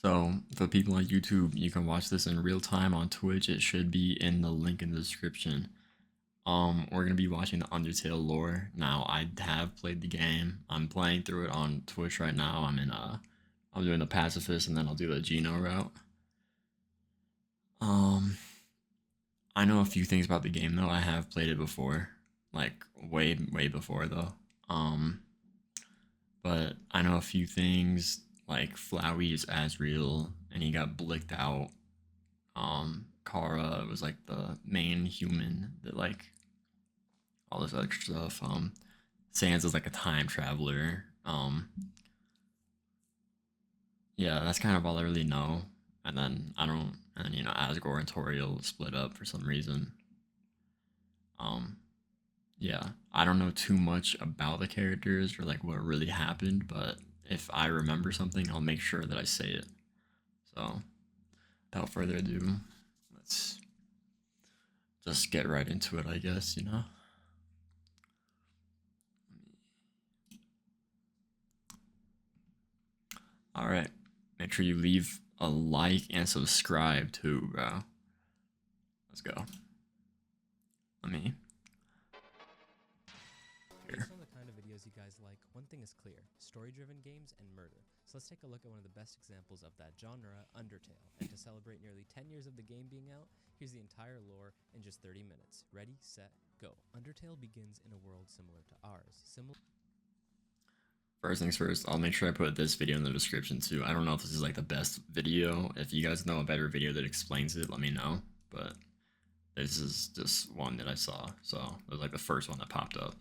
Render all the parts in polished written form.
So for people on YouTube, you can watch this in real time on Twitch. It should be in the link in the description. We're gonna be watching the Undertale lore. Now I have played the game. I'm playing through it on Twitch right now. I'm doing the pacifist and then I'll do the Geno route. Um I know a few things about the game though. I have played it before. Like way before though. Um but I know a few things like Flowey is Asriel and he got blicked out. Kara was like the main human that like all this other stuff. Sans is like a time traveler. Yeah, that's kind of all I really know. And then I don't, and then, Asgore and Toriel split up for some reason. Um, yeah, I don't know too much about the characters or like what really happened, but if I remember something, I'll make sure that I say it. So, without further ado, let's just get right into it, I guess. All right. Make sure you leave a like and subscribe too, bro. Let's go. Let me. Based on the kind of videos you guys like, one thing is clear: story-driven games and murder. So let's take a look at one of the best examples of that genre, Undertale. And to celebrate nearly 10 years of the game being out, here's the entire lore in just 30 minutes. Ready, set, go. Undertale begins in a world similar to ours. First things first, I'll make sure I put this video in the description too. I don't know if this is like the best video. If you guys know a better video that explains it, let me know. But this is just one that I saw. So it was like the first one that popped up.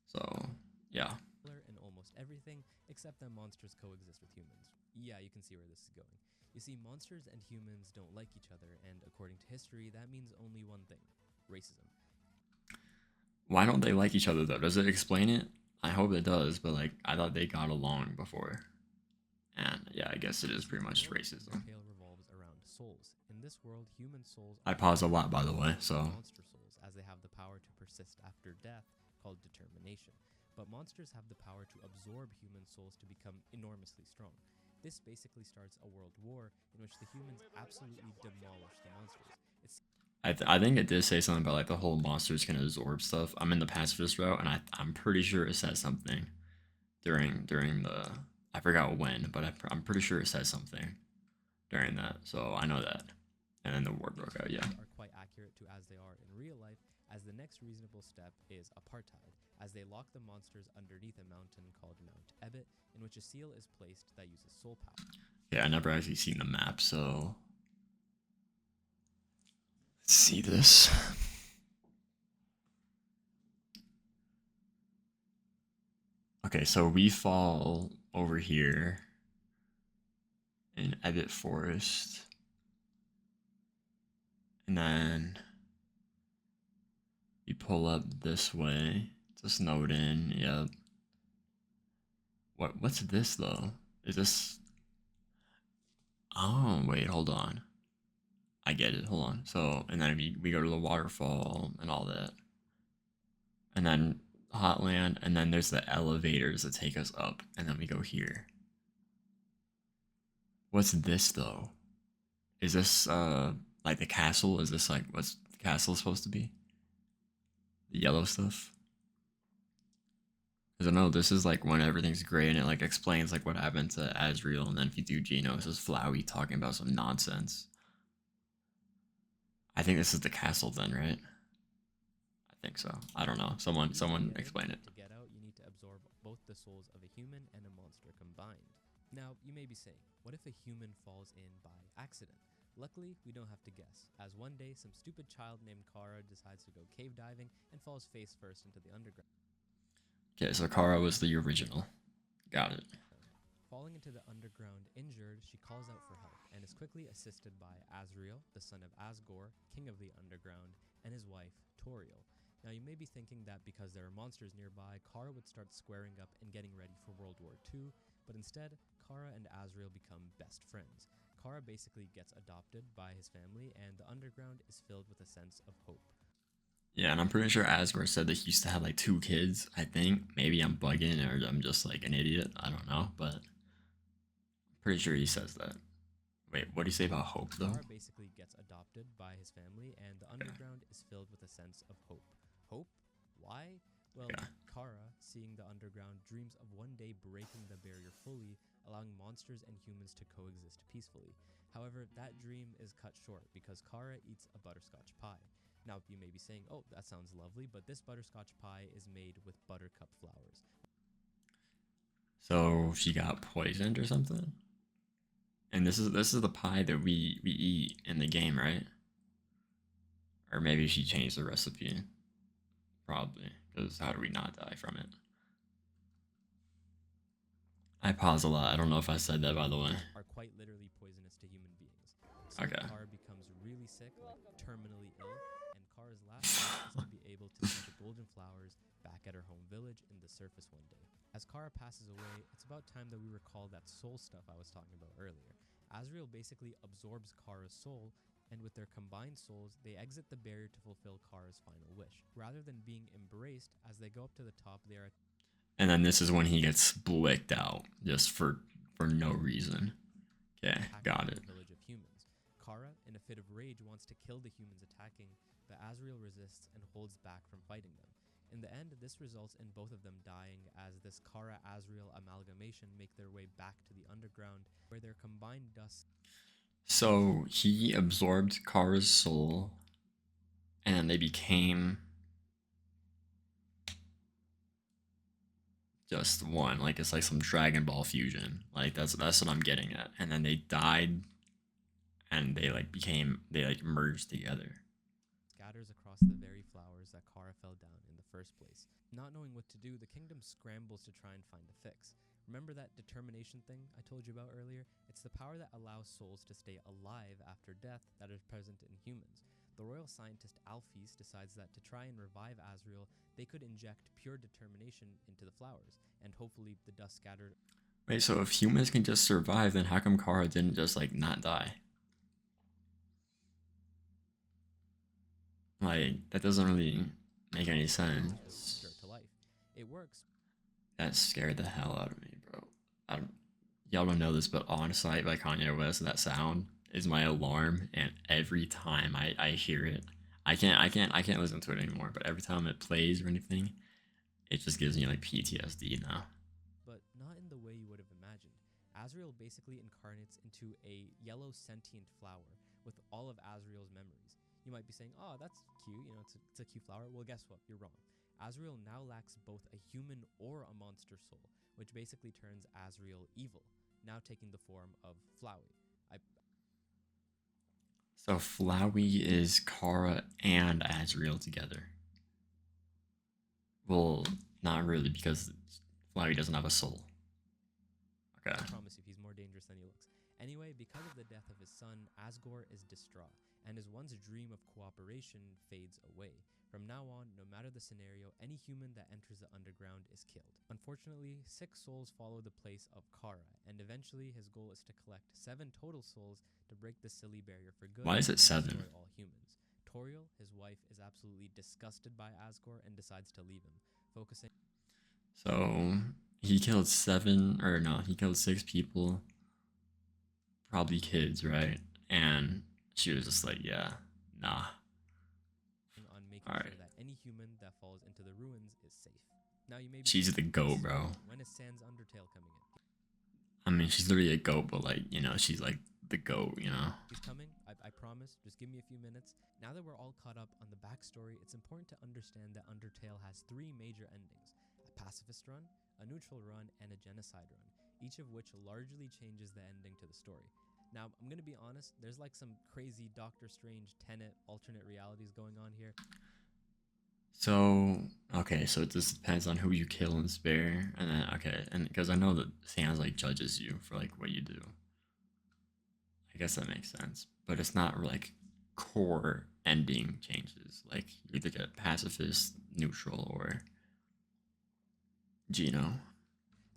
So yeah. In almost everything, except that monsters coexist with humans. Yeah, you can see where this is going. You see, monsters and humans don't like each other, and according to history, that means only one thing: racism. Why don't they like each other though? Does it explain it? I hope it does, but like I thought they got along before. And yeah, I guess it is pretty much racism. Undertale revolves around souls. In this world, human souls I pause a lot, by the way, so. Monster souls, as they have the power to persist after death, called determination. But monsters have the power to absorb human souls to become enormously strong. This basically starts a world war in which the humans absolutely demolish the monsters. I think it did say something about like the whole monsters can absorb stuff. I'm in the pacifist route, and I'm pretty sure it says something during the, I forgot when, but I'm pretty sure it says something during that. So I know that. And then the war broke out. Yeah. Are quite accurate to as they are in real life, as the next reasonable step is apartheid, as they lock the monsters underneath a mountain called Mount Ebit, in which a seal is placed that uses soul power. Yeah, I never actually seen the map, so let's see this. Okay, so we fall over here in Ebit Forest. And then we pull up this way to Snowden. Yep. What's this though? Is this? Oh wait, hold on. I get it. Hold on. So and then we go to the waterfall and all that, and then Hotland, and then there's the elevators that take us up, and then we go here. What's this though? Is this like the castle? Is this like what's the castle supposed to be? The yellow stuff? Because I know this is like when everything's gray and it like explains like what happened to Asriel, and then if you do Geno, it's just Flowey talking about some nonsense. I think this is the castle then, right? I think so. I don't know. Someone explain it. To get out, you need to absorb both the souls of a human and a monster combined. Now, you may be saying, what if a human falls in by accident? Luckily, we don't have to guess, as one day some stupid child named Kara decides to go cave diving and falls face first into the underground. Okay, so Kara was the original. Got it. Falling into the underground injured, she calls out for help and is quickly assisted by Asriel, the son of Asgore, king of the underground, and his wife, Toriel. Now, you may be thinking that because there are monsters nearby, Kara would start squaring up and getting ready for World War II, but instead, Kara and Asriel become best friends. Kara basically gets adopted by his family, and the underground is filled with a sense of hope. Yeah, and I'm pretty sure Asgore said that he used to have like 2 kids, I think. Maybe I'm bugging or I'm just like an idiot. I don't know, but I'm pretty sure he says that. Wait, what do you say about hope though? Kara basically gets adopted by his family, and the Okay. underground is filled with a sense of hope. Hope? Why? Well, Okay. Kara, seeing the underground, dreams of one day breaking the barrier fully, allowing monsters and humans to coexist peacefully. However, that dream is cut short because Kara eats a butterscotch pie. Now, you may be saying, oh, that sounds lovely, but this butterscotch pie is made with buttercup flowers. So she got poisoned or something? And this is the pie that we eat in the game, right? Or maybe she changed the recipe. Probably, because how do we not die from it? I pause a lot. I don't know if I said that by the way. Are quite literally poisonous to human beings. Soon Okay. Kara becomes really sick, like terminally ill, and Kara's last wish is to be able to see the golden flowers back at her home village in the surface one day. As Kara passes away, it's about time that we recall that soul stuff I was talking about earlier. Azrael basically absorbs Kara's soul, and with their combined souls, they exit the barrier to fulfill Kara's final wish. Rather than being embraced, as they go up to the top, they are And then this is when he gets blicked out just for no reason. Okay, attacked by got it. a village of humans. Kara, in a fit of rage, wants to kill the humans attacking, but Azrael resists and holds back from fighting them. In the end, this results in both of them dying as this Kara-Azrael amalgamation make their way back to the underground, where their combined dust. So he absorbed Kara's soul, and they became just one. Like it's like some Dragon Ball fusion. Like that's what I'm getting at. And then they died, and they like merged together. Scatters across the very flowers that Kara fell down in the first place. Not knowing what to do, the kingdom scrambles to try and find a fix. Remember that determination thing I told you about earlier? It's the power that allows souls to stay alive after death that is present in humans. The royal scientist Alphys decides that to try and revive Azrael, they could inject pure determination into the flowers, and hopefully the dust scattered. Wait, so if humans can just survive, then how come Kara didn't just like not die? Like that doesn't really make any To sense. restore to life. It works. That scared the hell out of me, bro. I don't, y'all don't know this, but On Sight by Kanye West, that sound is my alarm, and every time I hear it, I can't listen to it anymore. But every time it plays or anything, it just gives me like PTSD now. But not in the way you would have imagined. Azrael basically incarnates into a yellow sentient flower with all of Azrael's memories. You might be saying, oh, that's cute, it's a cute flower. Well, guess what? You're wrong. Azrael now lacks both a human or a monster soul, which basically turns Azrael evil, now taking the form of Flowey. I So Flowey is Kara and Azrael together. Well, not really because Flowey doesn't have a soul. Okay. promise you, he's more dangerous than he looks. Anyway, because of the death of his son, Asgore is distraught, and his once dream of cooperation fades away. From now on, no matter the scenario, any human that enters the underground is killed. Unfortunately, 6 souls follow the place of Kara, and eventually his goal is to collect 7 total souls to break the silly barrier for good Why is it and destroy 7? all humans. Toriel, his wife, is absolutely disgusted by Asgore and decides to leave him, focusing. So he killed 7, or no, he killed 6 people, probably kids, right? And she was just like, yeah, nah. On making All sure right. that any human that falls into the ruins is safe. Now you may be She's the thinking, goat, bro. when is Sans Undertale coming in? I mean, she's literally a goat, but like, she's like the goat, you know? He's coming, I promise. Just give me a few minutes. Now that we're all caught up on the backstory, it's important to understand that Undertale has 3 major endings: a pacifist run, a neutral run, and a genocide run, each of which largely changes the ending to the story. Now, I'm going to be honest, there's like some crazy Doctor Strange Tenet alternate realities going on here. So, okay, so it just depends on who you kill and spare. And then, okay, and because I know that Sans like judges you for like what you do. I guess that makes sense. But it's not like core ending changes. Like you either get pacifist, neutral, or Gino.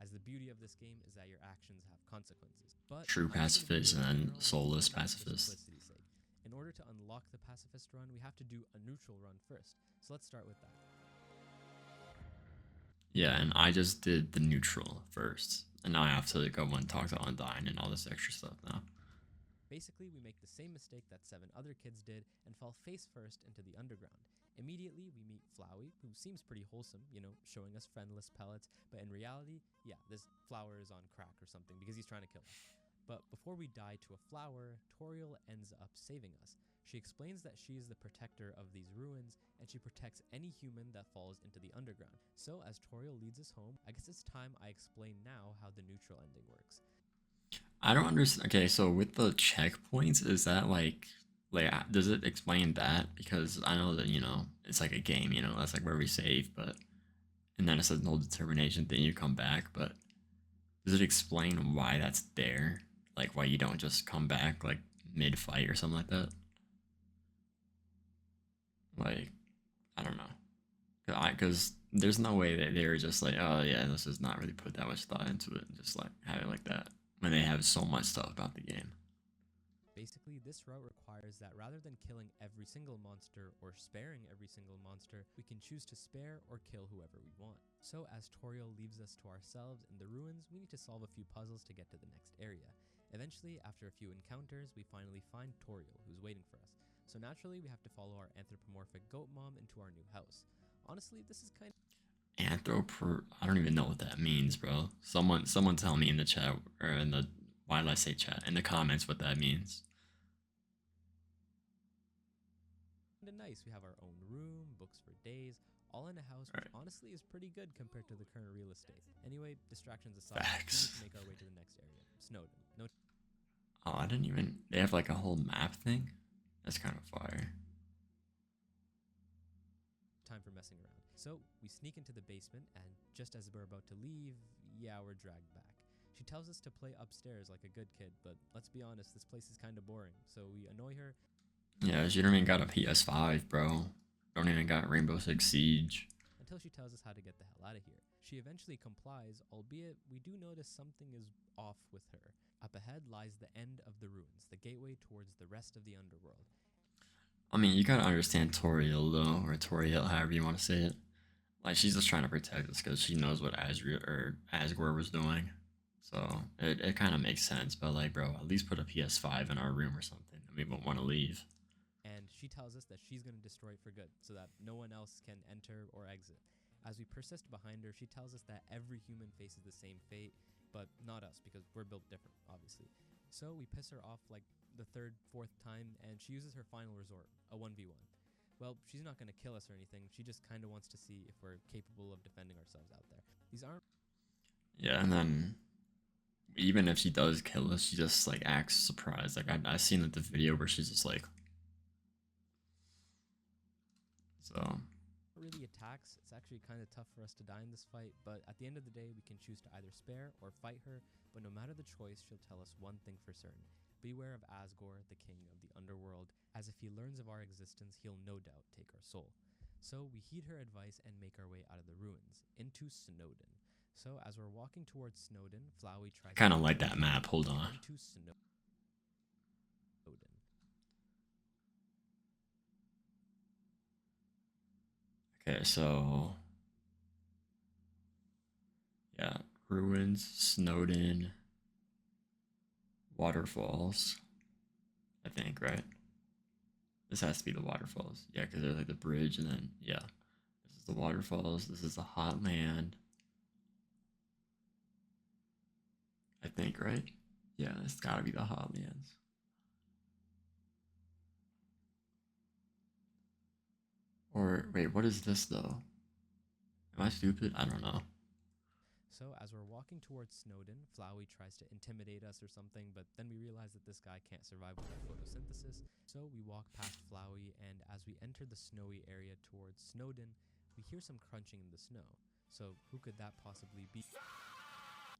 As the beauty of this game is that your actions have consequences. But True I'll keep it pacifist real and in then general, soulless for pacifist. simplicity's sake. In order to unlock the pacifist run, we have to do a neutral run first. So let's start with that. Yeah, and I just did the neutral first. And now I have to go and talk to Undyne and all this extra stuff now. Basically, we make the same mistake that 7 other kids did and fall face first into the underground. Immediately, we meet Flowey, who seems pretty wholesome, showing us friendless pellets, but in reality, yeah, this flower is on crack or something because he's trying to kill us. But before we die to a flower, Toriel ends up saving us. She explains that she is the protector of these ruins, and she protects any human that falls into the underground. So as Toriel leads us home, I guess it's time I explain now how the neutral ending works. I don't understand. Okay, so with the checkpoints, is that like does it explain that? Because I know that it's like a game. That's like where we save, but and then it says no determination. Then you come back, but does it explain why that's there? Like why you don't just come back like mid fight or something like that? Like I don't know. Because there's no way that they were just like, oh yeah, let's just not really put that much thought into it and just like have it like that when they have so much stuff about the game. Basically, this route requires that rather than killing every single monster or sparing every single monster, we can choose to spare or kill whoever we want. So as Toriel leaves us to ourselves in the ruins, we need to solve a few puzzles to get to the next area. Eventually, after a few encounters, we finally find Toriel, who's waiting for us. So naturally, we have to follow our anthropomorphic goat mom into our new house. Honestly, this is kind I don't even know what that means, bro. Someone tell me in the chat or in the why did I say chat in the comments what that means. of nice. We have our own room, books for days, all in a house, All which right, honestly is pretty good compared to the current real estate. Anyway, distractions aside, we need to facts. make our way to the next area, Snowden. No Oh, I didn't even. They have like a whole map thing. That's kind of fire. time for messing around. So we sneak into the basement, and just as we're about to leave, yeah, we're dragged back. She tells us to play upstairs like a good kid, but let's be honest, this place is kind of boring. So we annoy her Yeah, you don't even got a PS5, bro. Don't even got Rainbow Six Siege. until she tells us how to get the hell out of here. She eventually complies, albeit we do notice something is off with her. Up ahead lies the end of the ruins, the gateway towards the rest of the underworld. I mean, you gotta understand Toriel though, or Toriel, however you want to say it. Like she's just trying to protect us because she knows what Asgore was doing. So it kind of makes sense. But like, bro, at least put a PS5 in our room or something, and we won't want to leave. And she tells us that she's going to destroy it for good so that no one else can enter or exit. As we persist behind her, she tells us that every human faces the same fate, but not us because we're built different, obviously. So we piss her off like the third, fourth time, and she uses her final resort, a 1v1. Well, she's not going to kill us or anything. She just kind of wants to see if we're capable of defending ourselves out there. These aren't Yeah, and then even if she does kill us, she just like acts surprised. Like I seen like the video where she's just like, so really attacks. It's actually kind of tough for us to die in this fight, but at the end of the day, we can choose to either spare or fight her, but no matter the choice, she'll tell us one thing for certain. Beware of Asgore, the king of the underworld, as if he learns of our existence, he'll no doubt take our soul. So we heed her advice and make our way out of the ruins, into Snowden. So as we're walking towards Snowden, Flowey I tries to kind of like that intimidate us map. Hold on. into Snowden. Okay, so yeah, ruins, Snowden, waterfalls. I think right. This has to be the waterfalls. Yeah, because there's like the bridge, and then yeah, this is the waterfalls. This is the hot land. I think right. Yeah, it's got to be the hot lands. Or wait, what is this though? Am I stupid? I don't know. So as we're walking towards Snowden, Flowey tries to intimidate us or something, but then we realize that this guy can't survive without photosynthesis. So we walk past Flowey, and as we enter the snowy area towards Snowden, we hear some crunching in the snow. So who could that possibly be?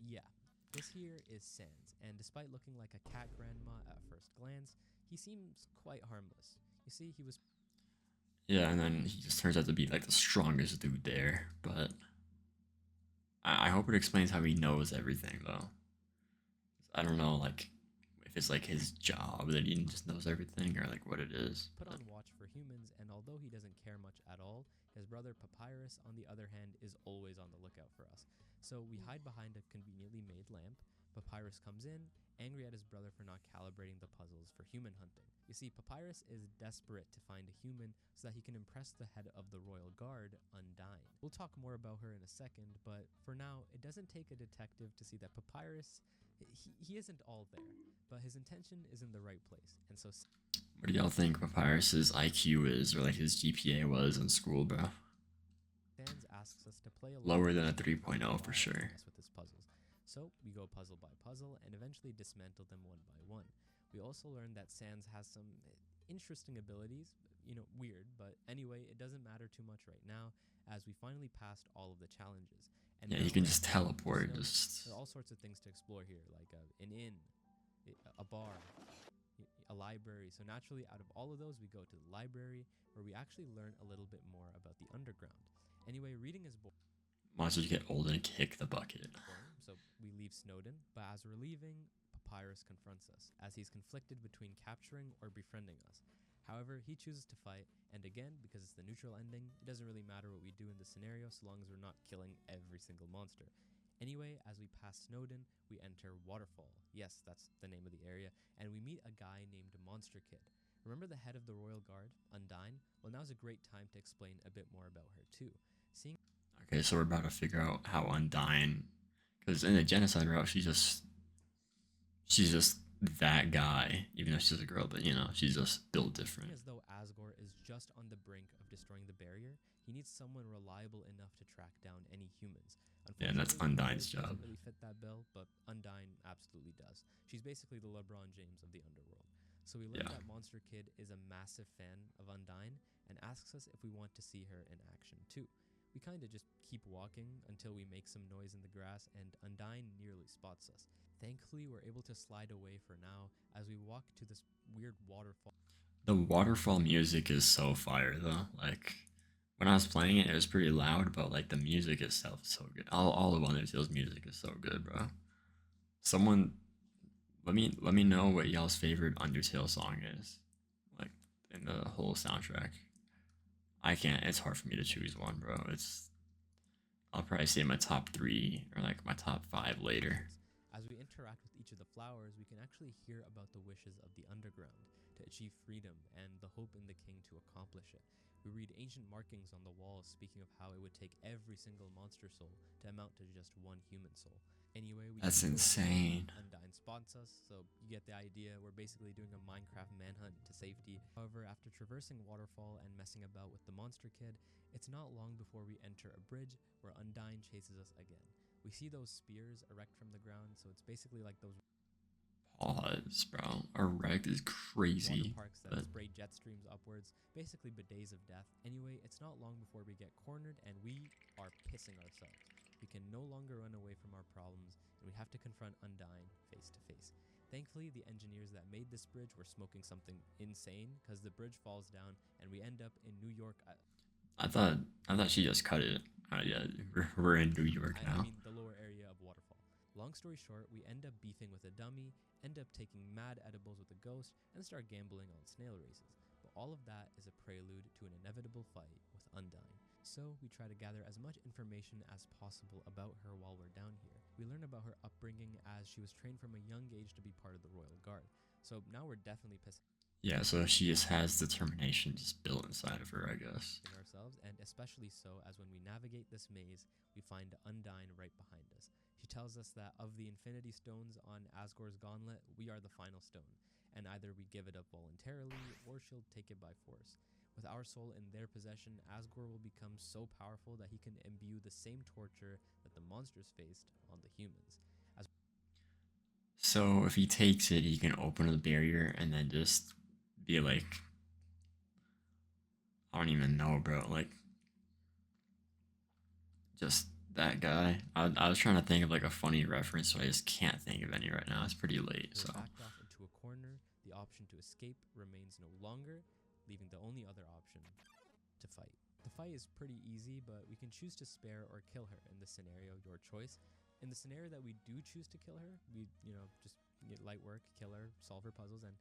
Yeah, this here is Sans, and despite looking like a cat grandma at first glance, he seems quite harmless. You see, he was Yeah, and then he just turns out to be like the strongest dude there. But I hope it explains how he knows everything though. I don't know, like if it's like his job that he just knows everything or like what it is. put But on watch for humans, and although he doesn't care much at all, his brother Papyrus, on the other hand, is always on the lookout for us. So we hide behind a conveniently made lamp. Papyrus comes in, angry at his brother for not calibrating the puzzles puzzles for human hunting. You see, Papyrus is desperate to find a human so that he can impress the head of the royal guard, Undyne. We'll talk more about her in a second, but for now, it doesn't take a detective to see that Papyrus, he isn't all there, but his intention is in the right place, and so What do y'all think Papyrus's IQ is, or like his GPA was in school, bro? Sans asks us to play along Lower than a 3.0 for sure. with his puzzles. So we go puzzle by puzzle and eventually dismantle them one by one. We also learned that Sans has some interesting abilities, weird, but anyway, it doesn't matter too much right now as we finally passed all of the challenges. And Yeah, you can just teleport. Just there are all sorts of things to explore here, like an inn, a bar, a library. So naturally, out of all of those, we go to the library where we actually learn a little bit more about the underground. Anyway, reading is boring. Once you get old and kick the bucket. So we leave Snowdin, but as we're leaving, Papyrus confronts us, as he's conflicted between capturing or befriending us. However, he chooses to fight, and again, because it's the neutral ending, it doesn't really matter what we do in the scenario so long as we're not killing every single monster. Anyway, as we pass Snowdin, we enter Waterfall. Yes, that's the name of the area, and we meet a guy named Monster Kid. Remember the head of the Royal Guard, Undyne? Well, now's a great time to explain a bit more about her too. Okay, so we're about to figure out how Undyne, because in the genocide route, she's just that guy, even though she's a girl, but she's just built different. As though Asgore is just on the brink of destroying the barrier, he needs someone reliable enough to track down any humans. Yeah, and that's Undyne's job. Doesn't really fit that bill, but Undyne absolutely does. She's basically the LeBron James of the underworld. So we learned that Monster Kid is a massive fan of Undyne and asks us if we want to see her in action too. We kind of just keep walking until we make some noise in the grass and Undyne nearly spots us. Thankfully, we're able to slide away for now as we walk to this weird waterfall. The waterfall music is so fire though. Like when I was playing it, it was pretty loud, but like the music itself is so good. All of Undertale's music is so good, bro. Someone let me know what y'all's favorite Undertale song is, like in the whole soundtrack. I can't. It's hard for me to choose one, bro. I'll probably say my top 3 or like my top 5 later. As we interact with each of the flowers, we can actually hear about the wishes of the underground to achieve freedom and the hope in the king to accomplish it. We read ancient markings on the walls speaking of how it would take every single monster soul to amount to just one human soul. Anyway, That's insane. Undyne spots us, so you get the idea. We're basically doing a Minecraft manhunt to safety. However, after traversing Waterfall and messing about with the Monster Kid, it's not long before we enter a bridge where Undyne chases us again. We see those spears erect from the ground, so it's basically like those Pause, bro. Erect is crazy. water parks that spray jet streams upwards, basically bidets of death. Anyway, it's not long before we get cornered and we are pissing ourselves. We can no longer run away from our problems, and we have to confront Undyne face to face. Thankfully, the engineers that made this bridge were smoking something insane, because the bridge falls down and we end up in New York. I thought she just cut it. Yeah, we're in New York now. I mean the lower area of Waterfall. Long story short, we end up beefing with a dummy, end up taking mad edibles with a ghost, and start gambling on snail races. But all of that is a prelude to an inevitable fight with Undyne. So we try to gather as much information as possible about her while we're down here. We learn about her upbringing as she was trained from a young age to be part of the Royal Guard. So now we're definitely pissing. Yeah, so she just has determination just built inside of her, I guess. Ourselves, and especially so as when we navigate this maze, we find Undyne right behind us. She tells us that of the Infinity Stones on Asgore's gauntlet, we are the final stone, and either we give it up voluntarily or she'll take it by force. With our soul in their possession, Asgore will become so powerful that he can imbue the same torture that the monsters faced on the humans. So if he takes it, he can open the barrier and then just be like, I don't even know, bro. Like, just that guy. I was trying to think of like a funny reference, so I just can't think of any right now. It's pretty late, so. Backed off into a corner. The option to escape remains no longer, leaving the only other option to fight. The fight is pretty easy, but we can choose to spare or kill her in this scenario, your choice. In the scenario that we do choose to kill her, we, just get light work, kill her, solve her puzzles, and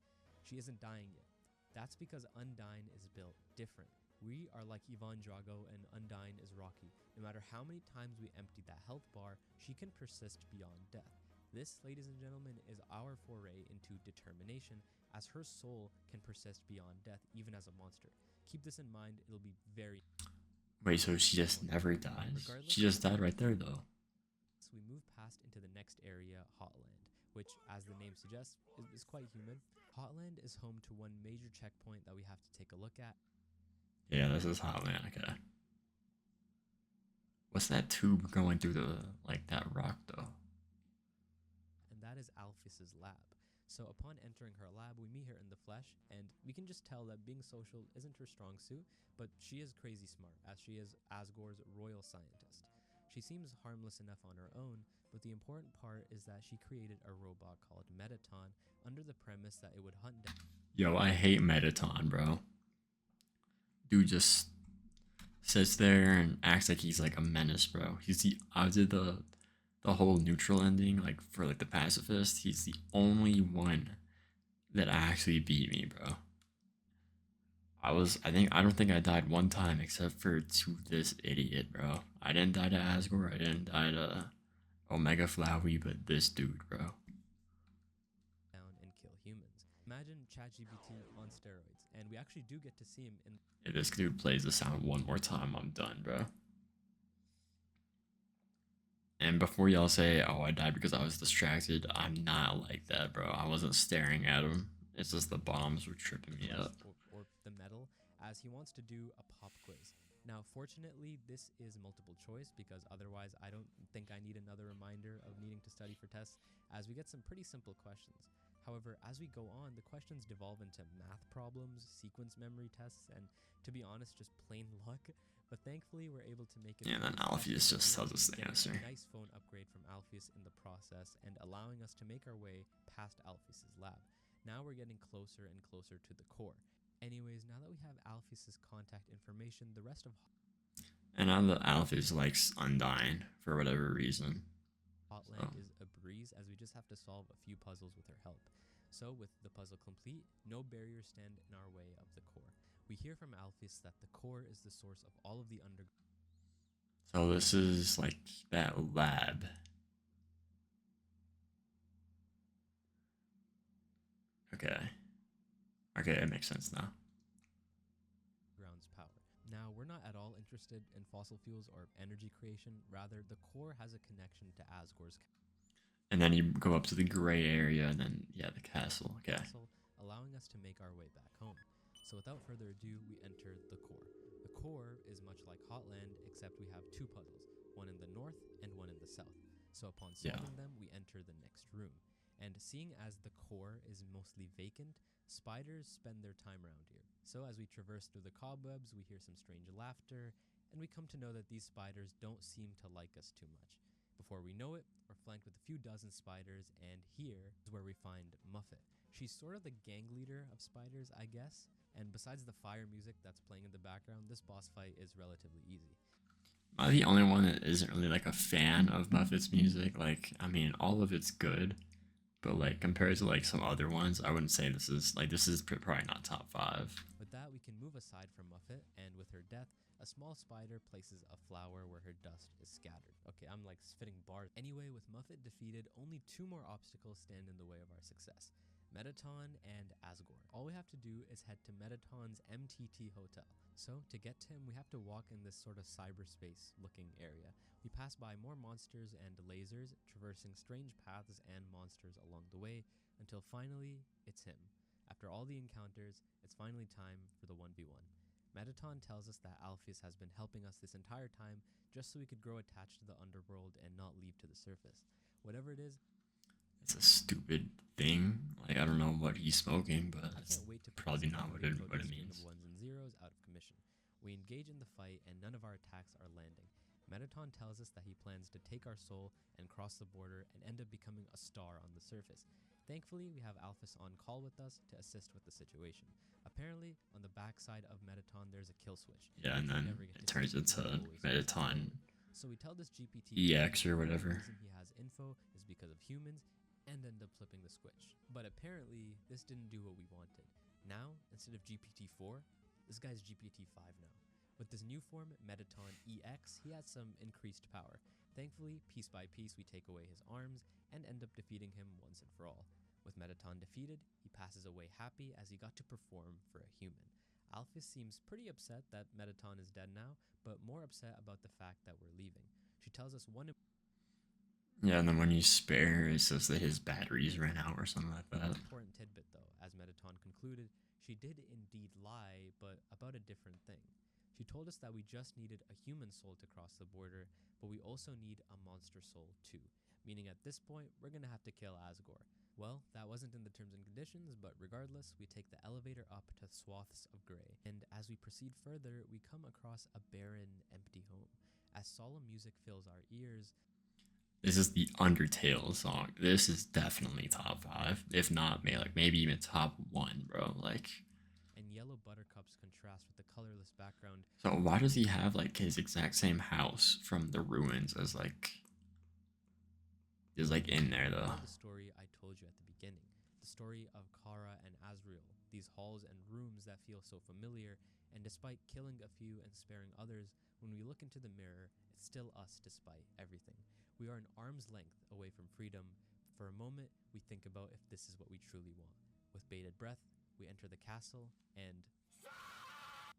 she isn't dying yet. That's because Undyne is built different. We are like Ivan Drago and Undyne is Rocky. No matter how many times we empty that health bar, she can persist beyond death. This, ladies and gentlemen, is our foray into determination as her soul can persist beyond death even as a monster. Keep this in mind, it'll be very Wait, so she just never dies? She just died right there, though. So we move past into the next area, Hotland, which, as the name suggests, is quite human. Hotland is home to one major checkpoint that we have to take a look at. Yeah, this is Hotland, okay. What's that tube going through the, like, that rock, though? And that is Alphys's lab. So upon entering her lab, we meet her in the flesh, and we can just tell that being social isn't her strong suit, but she is crazy smart, as she is Asgore's royal scientist. She seems harmless enough on her own, but the important part is that she created a robot called Metaton under the premise that it would hunt down. Yo, I hate Metaton, bro. Dude just sits there and acts like he's like a menace, bro. I did the whole neutral ending, like for like the pacifist. He's the only one that actually beat me, bro. I don't think I died one time except for to this idiot, bro. I didn't die to Asgore, I didn't die to Omega Flowey, but this dude, bro. And kill humans. Imagine ChatGPT on steroids, and we actually do get to see him in. If this dude plays the sound one more time, I'm done, bro. And before y'all say, oh, I died because I was distracted, I'm not like that, bro. I wasn't staring at him. It's just the bombs were tripping me up. Or the metal, as he wants to do a pop quiz. Now, fortunately, this is multiple choice because otherwise I don't think I need another reminder of needing to study for tests, as we get some pretty simple questions. However, as we go on, the questions devolve into math problems, sequence memory tests, and to be honest, just plain luck. But thankfully, we're able to make it. Yeah, then Alpheus just tells us the answer. A nice phone upgrade from Alpheus in the process, and allowing us to make our way past Alpheus's lab. Now we're getting closer and closer to the core. Anyways, now that we have Alpheus's contact information, the rest of and now that Alpheus likes Undyne for whatever reason. Hotland is a breeze, as we just have to solve a few puzzles with her help. So with the puzzle complete, no barriers stand in our way of the core. We hear from Alpheus that the core is the source of all of the underground. So this is like that lab. Okay. Okay, it makes sense now. Power. Now, we're not at all interested in fossil fuels or energy creation. Rather, the core has a connection to Asgore's. And then you go up to the gray area, and then yeah, the castle. Okay. Allowing us to make our way back home. So without further ado, we enter the core. The core is much like Hotland, except we have two puzzles, one in the north and one in the south. So upon solving them, we enter the next room. And seeing as the core is mostly vacant, spiders spend their time around here. So as we traverse through the cobwebs, we hear some strange laughter, and we come to know that these spiders don't seem to like us too much. Before we know it, we're flanked with a few dozen spiders, and here is where we find Muffet. She's sort of the gang leader of spiders, I guess, and besides the fire music that's playing in the background, this boss fight is relatively easy. Am I the only one that isn't really like a fan of Muffet's music? Like, I mean, all of it's good, but like compared to like some other ones, I wouldn't say this is probably not top 5. With that, we can move aside from Muffet, and with her death, a small spider places a flower where her dust is scattered. Okay, I'm like spitting bars. Anyway, with Muffet defeated, only 2 more obstacles stand in the way of our success. Metaton and Asgore. All we have to do is head to Metaton's MTT hotel. So to get to him, we have to walk in this sort of cyberspace looking area. We pass by more monsters and lasers, traversing strange paths and monsters along the way, until finally, it's him. After all the encounters, it's finally time for the 1v1. Metaton tells us that Alpheus has been helping us this entire time just so we could grow attached to the underworld and not leave to the surface. Whatever it is, it's a stupid thing. Like, I don't know what he's smoking, but it's probably not what it means. Ones and zeros out of commission. We engage in the fight, and none of our attacks are landing. Metaton tells us that he plans to take our soul and cross the border and end up becoming a star on the surface. Thankfully, we have Alphys on call with us to assist with the situation. Apparently, on the backside of Metaton, there's a kill switch. Yeah, and then it turns into Metaton so we tell this GPT EX or whatever. The reason he has info is because of humans, and end up flipping the switch. But apparently, this didn't do what we wanted. Now, instead of GPT-4, this guy's GPT-5 now. With this new form, Metaton EX, he has some increased power. Thankfully, piece by piece, we take away his arms and end up defeating him once and for all. With Mettaton defeated, he passes away happy as he got to perform for a human. Alphys seems pretty upset that Mettaton is dead now, but more upset about the fact that we're leaving. She tells us one Yeah, and then when you spare her, it says that his batteries ran out or something like that. important tidbit, though. As Mettaton concluded, she did indeed lie, but about a different thing. She told us that we just needed a human soul to cross the border, but we also need a monster soul too. Meaning at this point, we're gonna have to kill Asgore. Well, that wasn't in the terms and conditions, but regardless, we take the elevator up to swaths of gray. And as we proceed further, we come across a barren, empty home. As solemn music fills our ears, This is the Undertale song. This is definitely top 5, if not maybe even top 1, bro. Like, and yellow buttercups contrast with the colorless background. so why does he have like his exact same house from the ruins as like is like in there though? The story I told you at the beginning, the story of Kara and Asriel, these halls and rooms that feel so familiar, and despite killing a few and sparing others, when we look into the mirror, it's still us despite everything. We are an arm's length away from freedom. For a moment, we think about if this is what we truly want. With bated breath, we enter the castle, and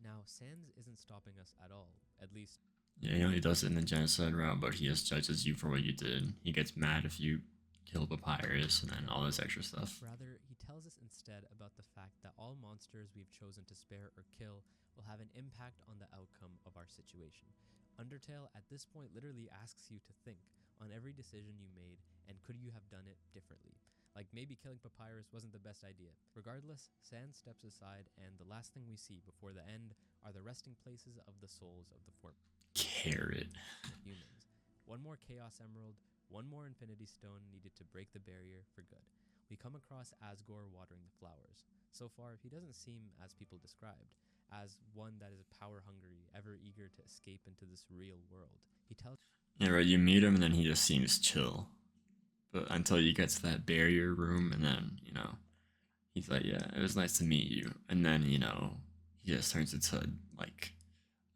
now Sans isn't stopping us at all, at least. Yeah, you know, he does it in the genocide route, but he just judges you for what you did. He gets mad if you kill Papyrus and then all this extra stuff. Rather, he tells us instead about the fact that all monsters we've chosen to spare or kill will have an impact on the outcome of our situation. Undertale at this point literally asks you to think on every decision you made and could you have done it differently. Like maybe killing Papyrus wasn't the best idea. Regardless, Sans steps aside, and the last thing we see before the end are the resting places of the souls of the four Carrot. humans. One more Chaos Emerald, one more Infinity Stone needed to break the barrier for good. We come across Asgore watering the flowers. So far, he doesn't seem as people described, as one that is power hungry, ever eager to escape into this real world. He tells Yeah, right. You meet him and then he just seems chill, but until you get to that barrier room, and then he's like, "Yeah, it was nice to meet you," and then he just turns into like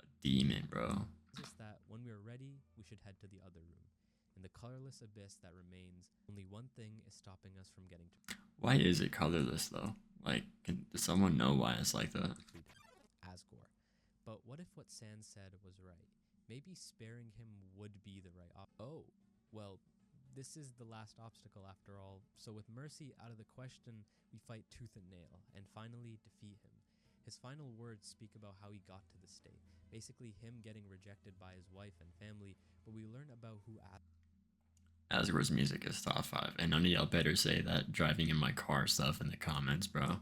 a demon, bro. us that when we are ready, we should head to the other room. In the colorless abyss that remains, only one thing is stopping us from getting to Why is it colorless though? Like, does someone know why it's like that? freedom. Asgore. But what if what Sans said was right? Maybe sparing him would be the right Oh, well, this is the last obstacle after all, so with mercy out of the question, we fight tooth and nail, and finally defeat him. His final words speak about how he got to this state, basically him getting rejected by his wife and family, but we learn about who Asgore's music is top 5, and none of y'all better say that driving in my car stuff in the comments, bro.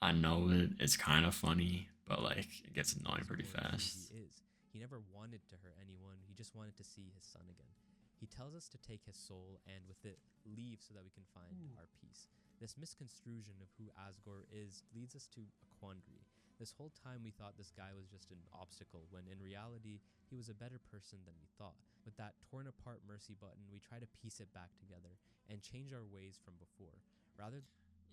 I know it's kind of funny, but like it gets annoying pretty fast. He is. He never wanted to hurt anyone, he just wanted to see his son again. He tells us to take his soul and with it leave so that we can find our peace. This misconstruction of who Asgore is leads us to a quandary. This whole time we thought this guy was just an obstacle, when in reality, he was a better person than we thought. With that torn apart mercy button, we try to piece it back together and change our ways from before. Rather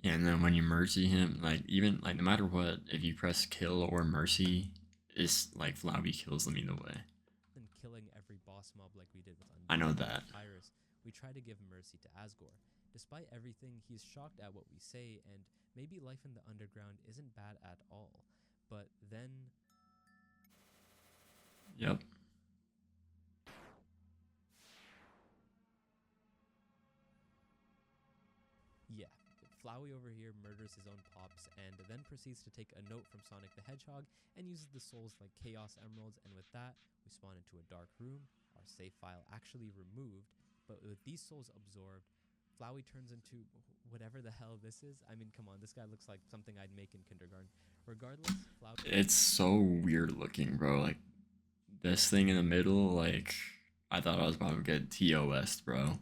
Yeah, and then when you mercy him, like even like no matter what, if you press kill or mercy, it's like Flabby kills them either way. than killing every boss mob like we did with I know that. Papyrus, we try to give mercy to Asgore. Despite everything, he's shocked at what we say, and maybe life in the underground isn't bad at all. But then, Yep. yeah, Flowey over here murders his own pops and then proceeds to take a note from Sonic the Hedgehog and uses the souls like Chaos Emeralds, and with that, we spawn into a dark room, our save file actually removed, but with these souls absorbed, Flowey turns into whatever the hell this is. I mean, come on, this guy looks like something I'd make in kindergarten. Regardless, Flowey... It's so weird looking, bro. Like this thing in the middle, like I thought I was about to get TOS, bro.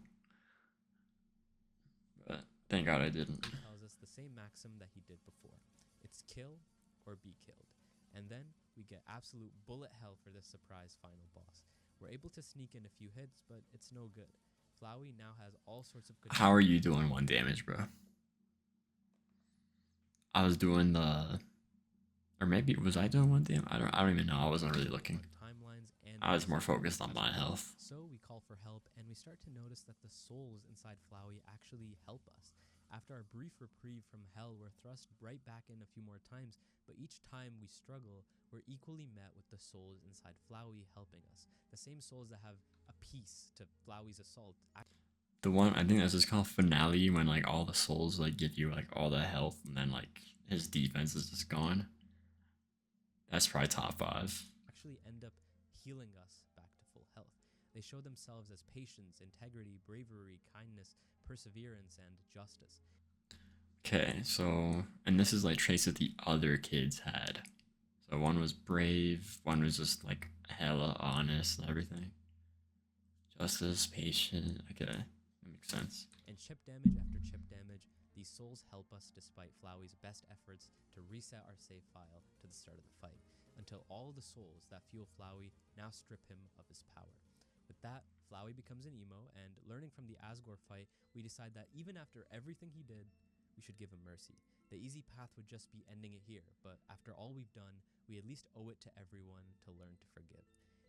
But thank God I didn't. He tells us the same maxim that he did before. It's kill or be killed. And then we get absolute bullet hell for this surprise final boss. We're able to sneak in a few hits, but it's no good. Flowey now has all sorts of... How are you doing 1 damage, bro? I was doing the... Or maybe, was I doing 1 damage? I don't even know. I wasn't really looking. Timelines and I was more So focused on that's my what we do. health. So we call for help, and we start to notice that the souls inside Flowey actually help us. After our brief reprieve from hell, we're thrust right back in a few more times, but each time we struggle, we're equally met with the souls inside Flowey helping us. The same souls that have a piece to Flowey's assault. The one I think that's just called finale when like all the souls like give you like all the health and then like his defense is just gone. That's probably top five. Actually end up healing us back to full health. They show themselves as patience, integrity, bravery, kindness, perseverance, and justice. Okay, so and this is like traits that the other kids had. So one was brave, one was just like hella honest and everything. Justice, patient. Okay, that makes sense. And chip damage after chip damage, these souls help us despite Flowey's best efforts to reset our save file to the start of the fight, until all the souls that fuel Flowey now strip him of his power. With that, Flowey becomes an emo, and learning from the Asgore fight, we decide that even after everything he did, we should give him mercy. The easy path would just be ending it here, but after all we've done, we at least owe it to everyone to learn to forgive.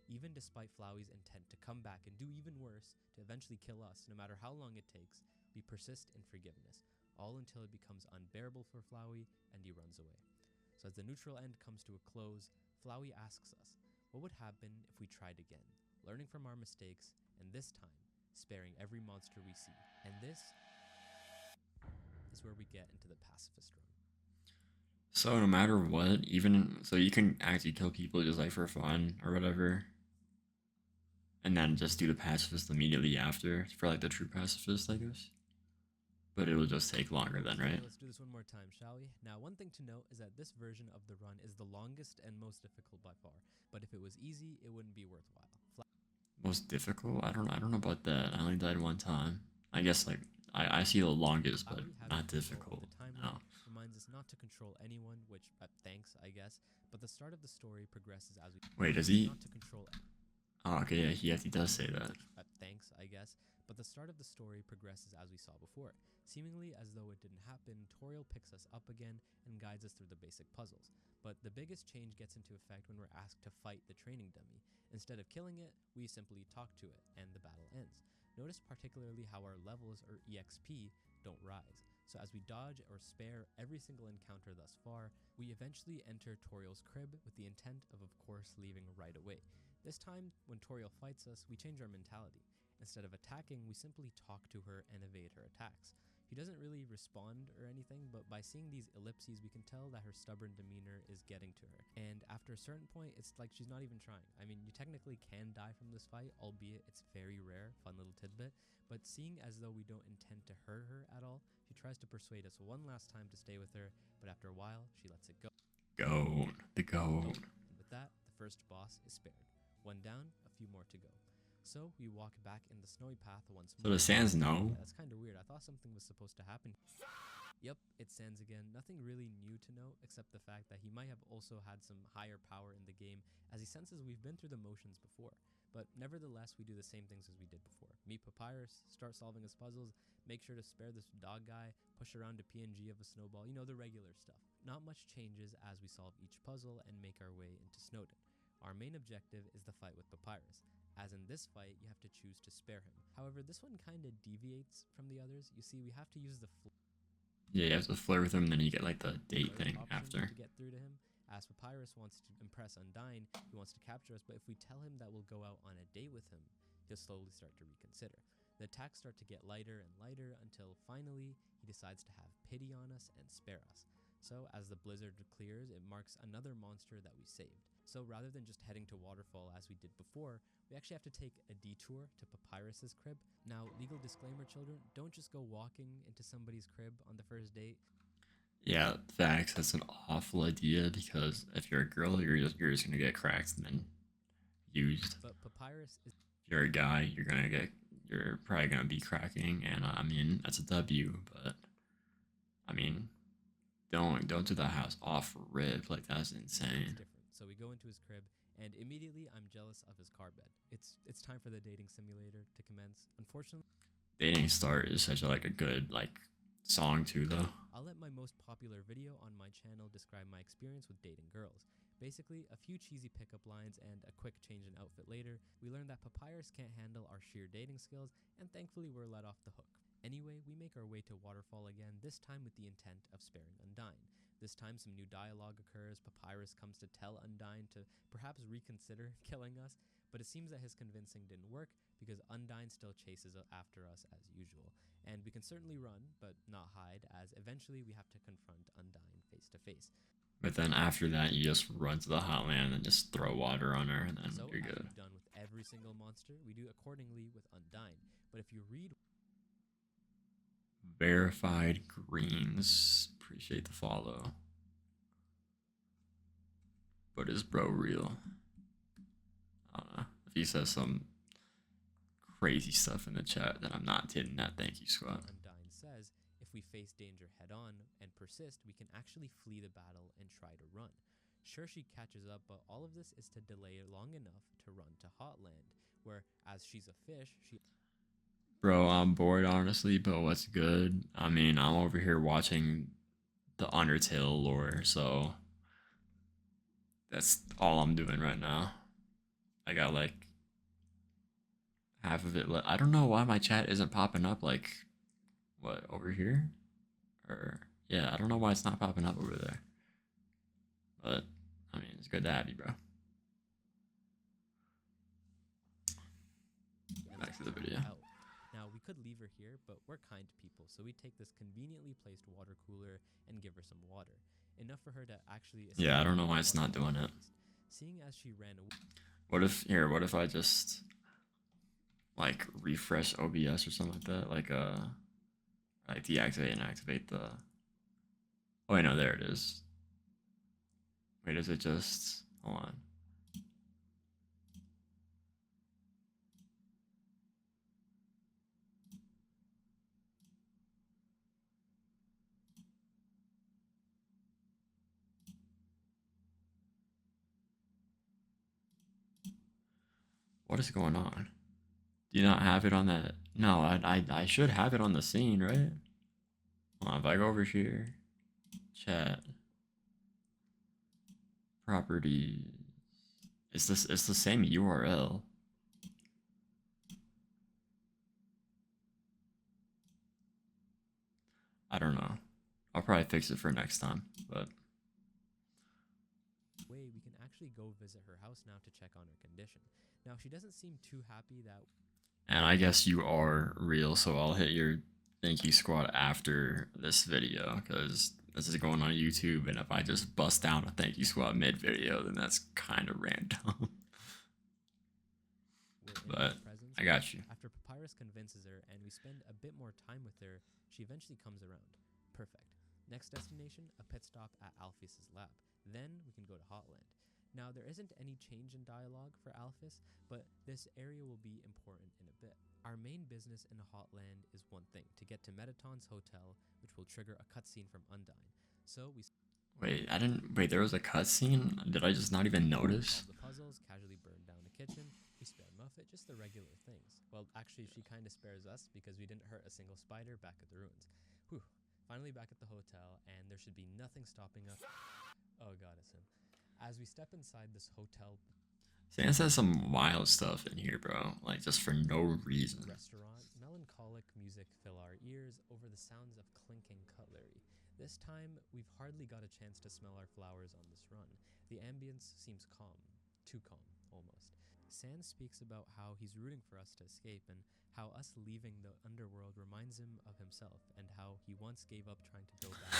Even despite Flowey's intent to come back and do even worse, to eventually kill us, no matter how long it takes, we persist in forgiveness, all until it becomes unbearable for Flowey and he runs away. So as the neutral end comes to a close, Flowey asks us, what would happen if we tried again, learning from our mistakes, and this time, sparing every monster we see. And this is where we get into the pacifist run. So no matter what, even so you can actually kill people just like for fun or whatever. And then just do the pacifist immediately after for like the true pacifist, I guess. But it will just take longer then, right? Okay, let's do this one more time, shall we? Now, one thing to note is that this version of the run is the longest and most difficult by far, but if it was easy, it wouldn't be worthwhile. Most difficult? I don't know about that. I only died one time. I guess like I see the longest, but Flowey having not control difficult. of the No. timeline reminds us not to control anyone, which thanks, I guess. But the start of the story progresses as we Wait, does he? not to control. Oh, okay, yeah, he does say that. Thanks, I guess. But the start of the story progresses as we saw before. Seemingly as though it didn't happen, Toriel picks us up again and guides us through the basic puzzles. But the biggest change gets into effect when we're asked to fight the training dummy. Instead of killing it, we simply talk to it, and the battle ends. Notice particularly how our levels, or EXP, don't rise. So as we dodge or spare every single encounter thus far, we eventually enter Toriel's crib with the intent of course, leaving right away. This time, when Toriel fights us, we change our mentality. Instead of attacking, we simply talk to her and evade her attacks. He doesn't really respond or anything, but by seeing these ellipses, we can tell that her stubborn demeanor is getting to her. And after a certain point, it's like she's not even trying. I mean, you technically can die from this fight, albeit it's very rare, fun little tidbit. But seeing as though we don't intend to hurt her at all, she tries to persuade us one last time to stay with her, but after a while, she lets it go. Goat, the goat. And with that, the first boss is spared. One down, a few more to go. So we walk back in the snowy path once So more. the Sans know. Yeah, that's kind of weird. I thought something was supposed to happen. Yep, it's Sans again. Nothing really new to note except the fact that he might have also had some higher power in the game, as he senses we've been through the motions before. But nevertheless, we do the same things as we did before. Meet Papyrus, start solving his puzzles, make sure to spare this dog guy, push around a PNG of a snowball, you know, the regular stuff. Not much changes as we solve each puzzle and make our way into Snowdin. Our main objective is the fight with Papyrus. As in this fight, you have to choose to spare him. However, this one kind of deviates from the others. You see, we have to use the Yeah, you have to flirt with him, then you get like the date thing option after. to get through to him. As Papyrus wants to impress Undyne, he wants to capture us, but if we tell him that we'll go out on a date with him, he'll slowly start to reconsider. The attacks start to get lighter and lighter until finally he decides to have pity on us and spare us. So as the blizzard clears, it marks another monster that we saved. So rather than just heading to Waterfall as we did before, we actually have to take a detour to Papyrus's crib. Now, legal disclaimer, children, don't just go walking into somebody's crib on the first date. Yeah, facts. That's an awful idea because if you're a girl, you're just gonna get cracked and then used. But Papyrus is If you're a guy, you're probably gonna be cracking, and I mean that's a W. But I mean, don't do the house off rip like that's insane. different. So we go into his crib, and immediately I'm jealous of his car bed. It's time for the dating simulator to commence. Unfortunately, Dating Start is such a good like song too though. I'll let my most popular video on my channel describe my experience with dating girls. Basically, a few cheesy pickup lines and a quick change in outfit later, we learn that Papyrus can't handle our sheer dating skills, and thankfully we're let off the hook. Anyway, we make our way to Waterfall again, this time with the intent of sparing Undyne. This time, some new dialogue occurs. Papyrus comes to tell Undyne to perhaps reconsider killing us, but it seems that his convincing didn't work because Undyne still chases after us as usual. And we can certainly run, but not hide, as eventually we have to confront Undyne face to face. But then after that, you just run to the hotland and just throw water on her, and then So, you're as good. we've done with every single monster, we do accordingly with Undyne. But if you read Verified greens. Appreciate the follow. But is bro real? I don't know. If he says some crazy stuff in the chat, then I'm not hitting that thank you squad. Undyne says, if we face danger head on and persist, we can actually flee the battle and try to run. Sure, she catches up, but all of this is to delay long enough to run to Hotland, where, as she's a fish, she... Bro, I'm bored honestly, but what's good? I mean, I'm over here watching the Undertale lore, so that's all I'm doing right now. I got like half of it left. I don't know why my chat isn't popping up like what over here? Or yeah, I don't know why it's not popping up over there. But I mean, it's good to have you, bro. Back to the video. Now, we could leave her here, but we're kind people, so we take this conveniently placed water cooler and give her some water. Enough for her to actually... Yeah, I don't know why it's not doing it. Seeing as she ran away... What if I just like refresh OBS or something like that? Like deactivate and activate the... Oh wait, no, there it is. Wait, is it just... Hold on. What is going on? Do you not have it on that? No, I should have it on the scene, right? Hold on, if I go over here, chat, properties, it's the same URL. I don't know. I'll probably fix it for next time, but we can actually go visit her house now to check on her condition. Now, she doesn't seem too happy that... And I guess you are real, so I'll hit your thank you squad after this video, because this is going on YouTube, and if I just bust down a thank you squad mid-video, then that's kind of random. But I got you. After Papyrus convinces her and we spend a bit more time with her, she eventually comes around. Perfect. Next destination, a pit stop at Alphys's lab. Then we can go to Hotland. Now, there isn't any change in dialogue for Alphys, but this area will be important in a bit. Our main business in Hotland is one thing, to get to Metaton's hotel, which will trigger a cutscene from Undyne. So we... Wait, there was a cutscene? Did I just not even notice? The puzzles, casually burn down the kitchen, we spare Muffet, just the regular things. Well, actually, she kind of spares us because we didn't hurt a single spider back at the ruins. Whew. Finally back at the hotel, and there should be nothing stopping us. Oh god, it's him. As we step inside this hotel... Sans has some wild stuff in here, bro. Like, just for no reason. Restaurant, melancholic music fill our ears over the sounds of clinking cutlery. This time, we've hardly got a chance to smell our flowers on this run. The ambience seems calm. Too calm, almost. Sans speaks about how he's rooting for us to escape and how us leaving the underworld reminds him of himself and how he once gave up trying to go back.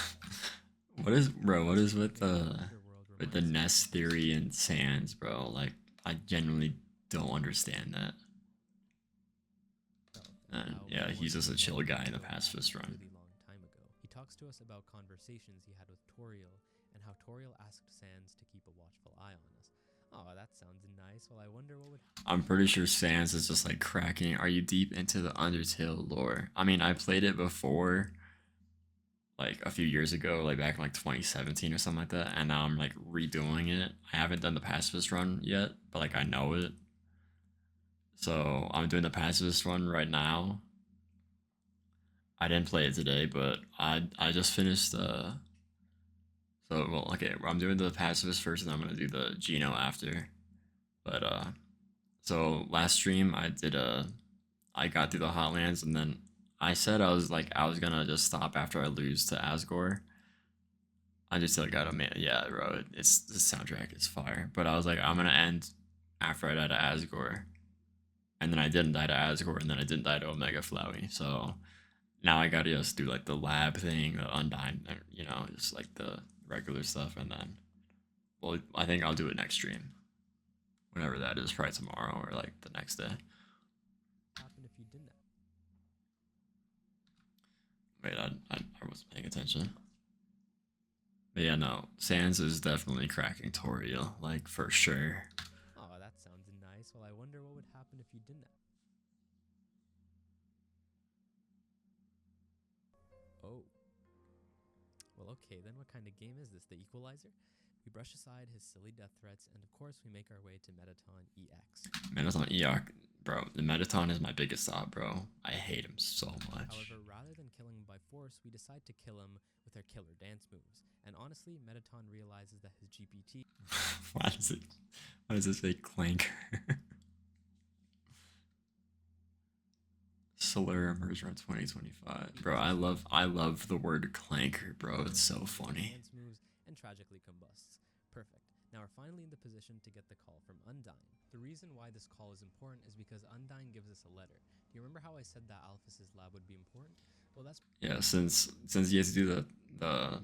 What is with the nest theory and Sans, bro? Like, I genuinely don't understand that. And yeah, he's just a chill guy in the pacifist run. Really long time ago. He talks to us about conversations he had with Toriel and how Toriel asked Sans to keep a watchful eye on us. Oh, that sounds nice. Well, I wonder what would... I'm pretty sure Sans is just like cracking. Are you deep into the Undertale lore? I mean, I played it before, like a few years ago, like back in like 2017 or something like that, and now I'm like redoing it. I haven't done the pacifist run yet, but like I know it. So I'm doing the pacifist run right now. I didn't play it today, but I just finished So well, okay, well, I'm doing the pacifist first, and I'm gonna do the Geno after. But so last stream I got through the hotlands, and then I said I was gonna just stop after I lose to Asgore. I just like got a man, yeah, bro. It's the soundtrack is fire, but I was like I'm gonna end after I die to Asgore, and then I didn't die to Asgore, and then I didn't die to Omega Flowey. So now I gotta just do like the lab thing, the undying, just like the regular stuff, and then well, I think I'll do it next stream, whenever that is, probably tomorrow or like the next day. Happen if you didn't. Wait, I wasn't paying attention. But yeah, no, Sans is definitely cracking Toriel, like for sure. Oh, that sounds nice. Well, I wonder what would happen if you didn't. Oh. Well, okay, then what kind of game is this? The Equalizer? We brush aside his silly death threats, and of course, we make our way to Metaton EX. Metaton EOC, bro. The Metaton is my biggest thought, bro. I hate him so much. However, rather than killing him by force, we decide to kill him with our killer dance moves. And honestly, Metaton realizes that his GPT. Why does it? Why does it say clanker? Solar Emerger 2025, bro. I love the word clanker, bro. It's so funny. Dance moves and tragically combusts. Perfect. Now we're finally in the position to get the call from Undyne. The reason why this call is important is because Undyne gives us a letter. Do you remember how I said that Alphys's lab would be important? Well, that's yeah. Since you have to do the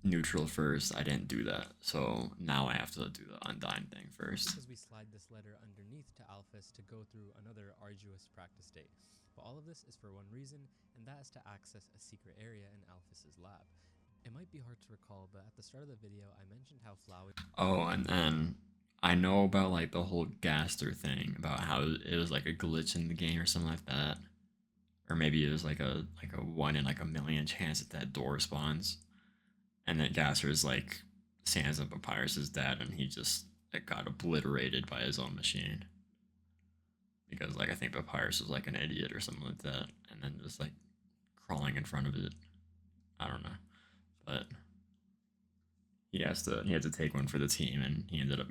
neutral first, I didn't do that, so now I have to do the Undyne thing first. Because we slide this letter underneath to Alphys to go through another arduous practice day. But all of this is for one reason, and that is to access a secret area in Alphys's lab. It might be hard to recall, but at the start of the video, I mentioned how Flowey. Oh, and then I know about like the whole Gaster thing, about how it was like a glitch in the game or something like that, or maybe it was like a 1 in like 1 million chance that door spawns, and then Gaster is like Sans and Papyrus's dad, and he just like got obliterated by his own machine because like I think Papyrus was like an idiot or something like that, and then just like crawling in front of it. I don't know, but he had to take one for the team, and he ended up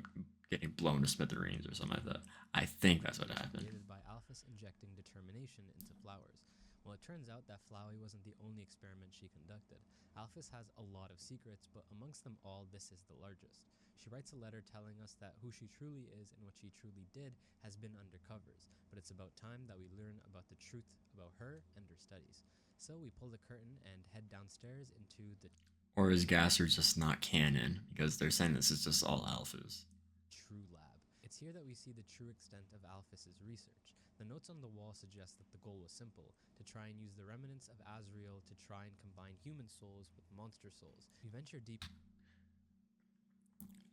getting blown to smithereens or something like that. I think that's what happened. Created by Alphys injecting determination into flowers. Well, it turns out that Flowey wasn't the only experiment she conducted. Alphys has a lot of secrets, but amongst them all, this is the largest. She writes a letter telling us that who she truly is and what she truly did has been undercovers, but it's about time that we learn about the truth about her and her studies. So we pull the curtain and head downstairs into the Or is Gasser just not canon because they're saying this is just all alphas? true lab. It's here that we see the true extent of Alphys's research. The notes on the wall suggest that the goal was simple, to try and use the remnants of Azrael to try and combine human souls with monster souls. We venture deep.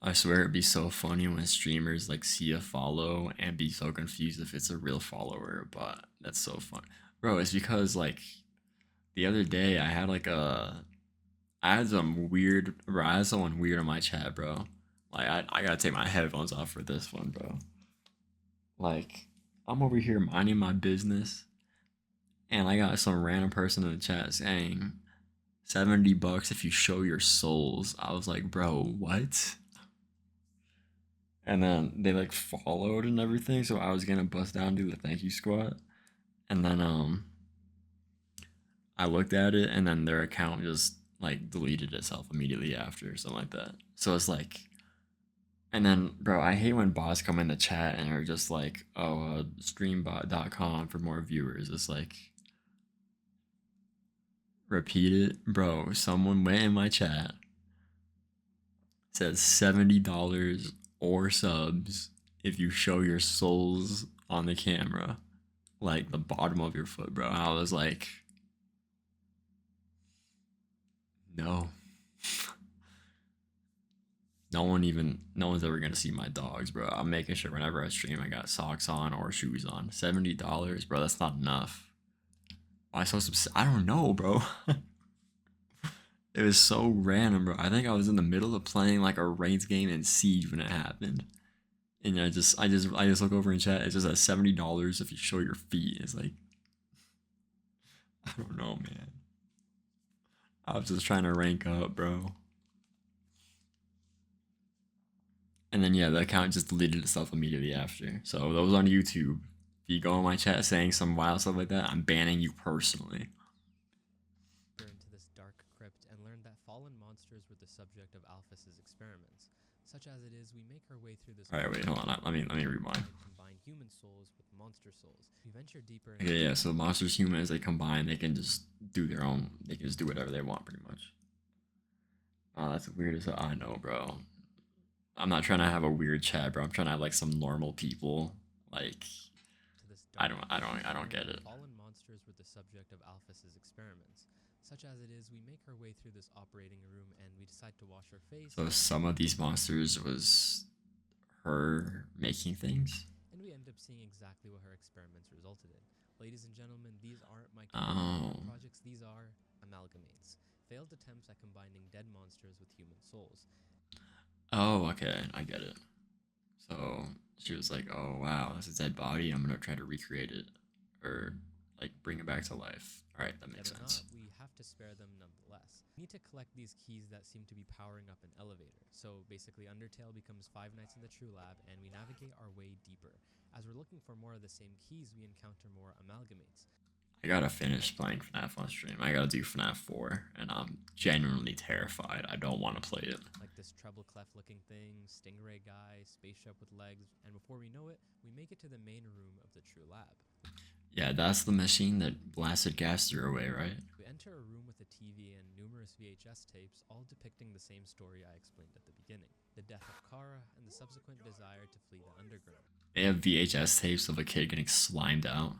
I swear it'd be so funny when streamers like see a follow and be so confused if it's a real follower, but that's so fun. Bro, it's because like the other day I had someone weird on my chat, bro. Like I gotta take my headphones off for this one, bro. Like I'm over here minding my business, and I got some random person in the chat saying $70 if you show your souls. I was like, bro, what? And then they like followed and everything, so I was gonna bust down and do the thank you squat. And then I looked at it, and then their account just like deleted itself immediately after, or something like that. So it's like, and then bro, I hate when bots come in the chat and are just like, oh, streambot.com for more viewers. It's like, repeat it, bro. Someone went in my chat, says $70 or subs if you show your souls on the camera, like the bottom of your foot, bro. I was like, no. No one's ever gonna see my dogs, bro. I'm making sure whenever I stream I got socks on or shoes on. $70, bro, that's not enough. Why so I don't know, bro. It was so random, bro. I think I was in the middle of playing like a ranked game in Siege when it happened. And I just look over in chat, it just says $70 if you show your feet. It's like, I don't know, man. I was just trying to rank up, bro. And then yeah, the account just deleted itself immediately after. So those on YouTube, if you go in my chat saying some wild stuff like that, I'm banning you personally. Into this dark crypt and learned that fallen monsters were the subject of Alphys's experiments. Such as it is, we make our way through this. All right, wait, hold on. Let me rewind. Combine human souls with monster souls. We venture deeper. Okay, yeah. So monsters, humans, they combine. They can just do their own. They can just do whatever they want, pretty much. Oh, that's weird as I know, bro. I'm not trying to have a weird chat, bro. I'm trying to have like some normal people. Like, I don't get it. Fallen monsters were the subject of Alphys's experiments. Such as it is, we make our way through this operating room and we decide to wash our face. So some of these monsters was her making things. And we end up seeing exactly what her experiments resulted in. Ladies and gentlemen, these aren't my projects. These are amalgamates. Failed attempts at combining dead monsters with human souls. Oh, okay, I get it. So she was like, "Oh wow, that's a dead body. I'm gonna try to recreate it, or like bring it back to life." All right, that makes sense. We have to spare them nonetheless. We need to collect these keys that seem to be powering up an elevator. So basically, Undertale becomes Five Nights in the True Lab, and we navigate our way deeper. As we're looking for more of the same keys, we encounter more amalgamates. I gotta finish playing FNAF on stream. I gotta do FNAF 4, and I'm genuinely terrified. I don't want to play it. Like this treble clef looking thing, stingray guy, spaceship with legs, and before we know it, we make it to the main room of the True Lab. Yeah, that's the machine that blasted Gaster away, right? We enter a room with a TV and numerous VHS tapes, all depicting the same story I explained at the beginning. The death of Kara and the subsequent desire to flee the underground. They have VHS tapes of a kid getting slimed out.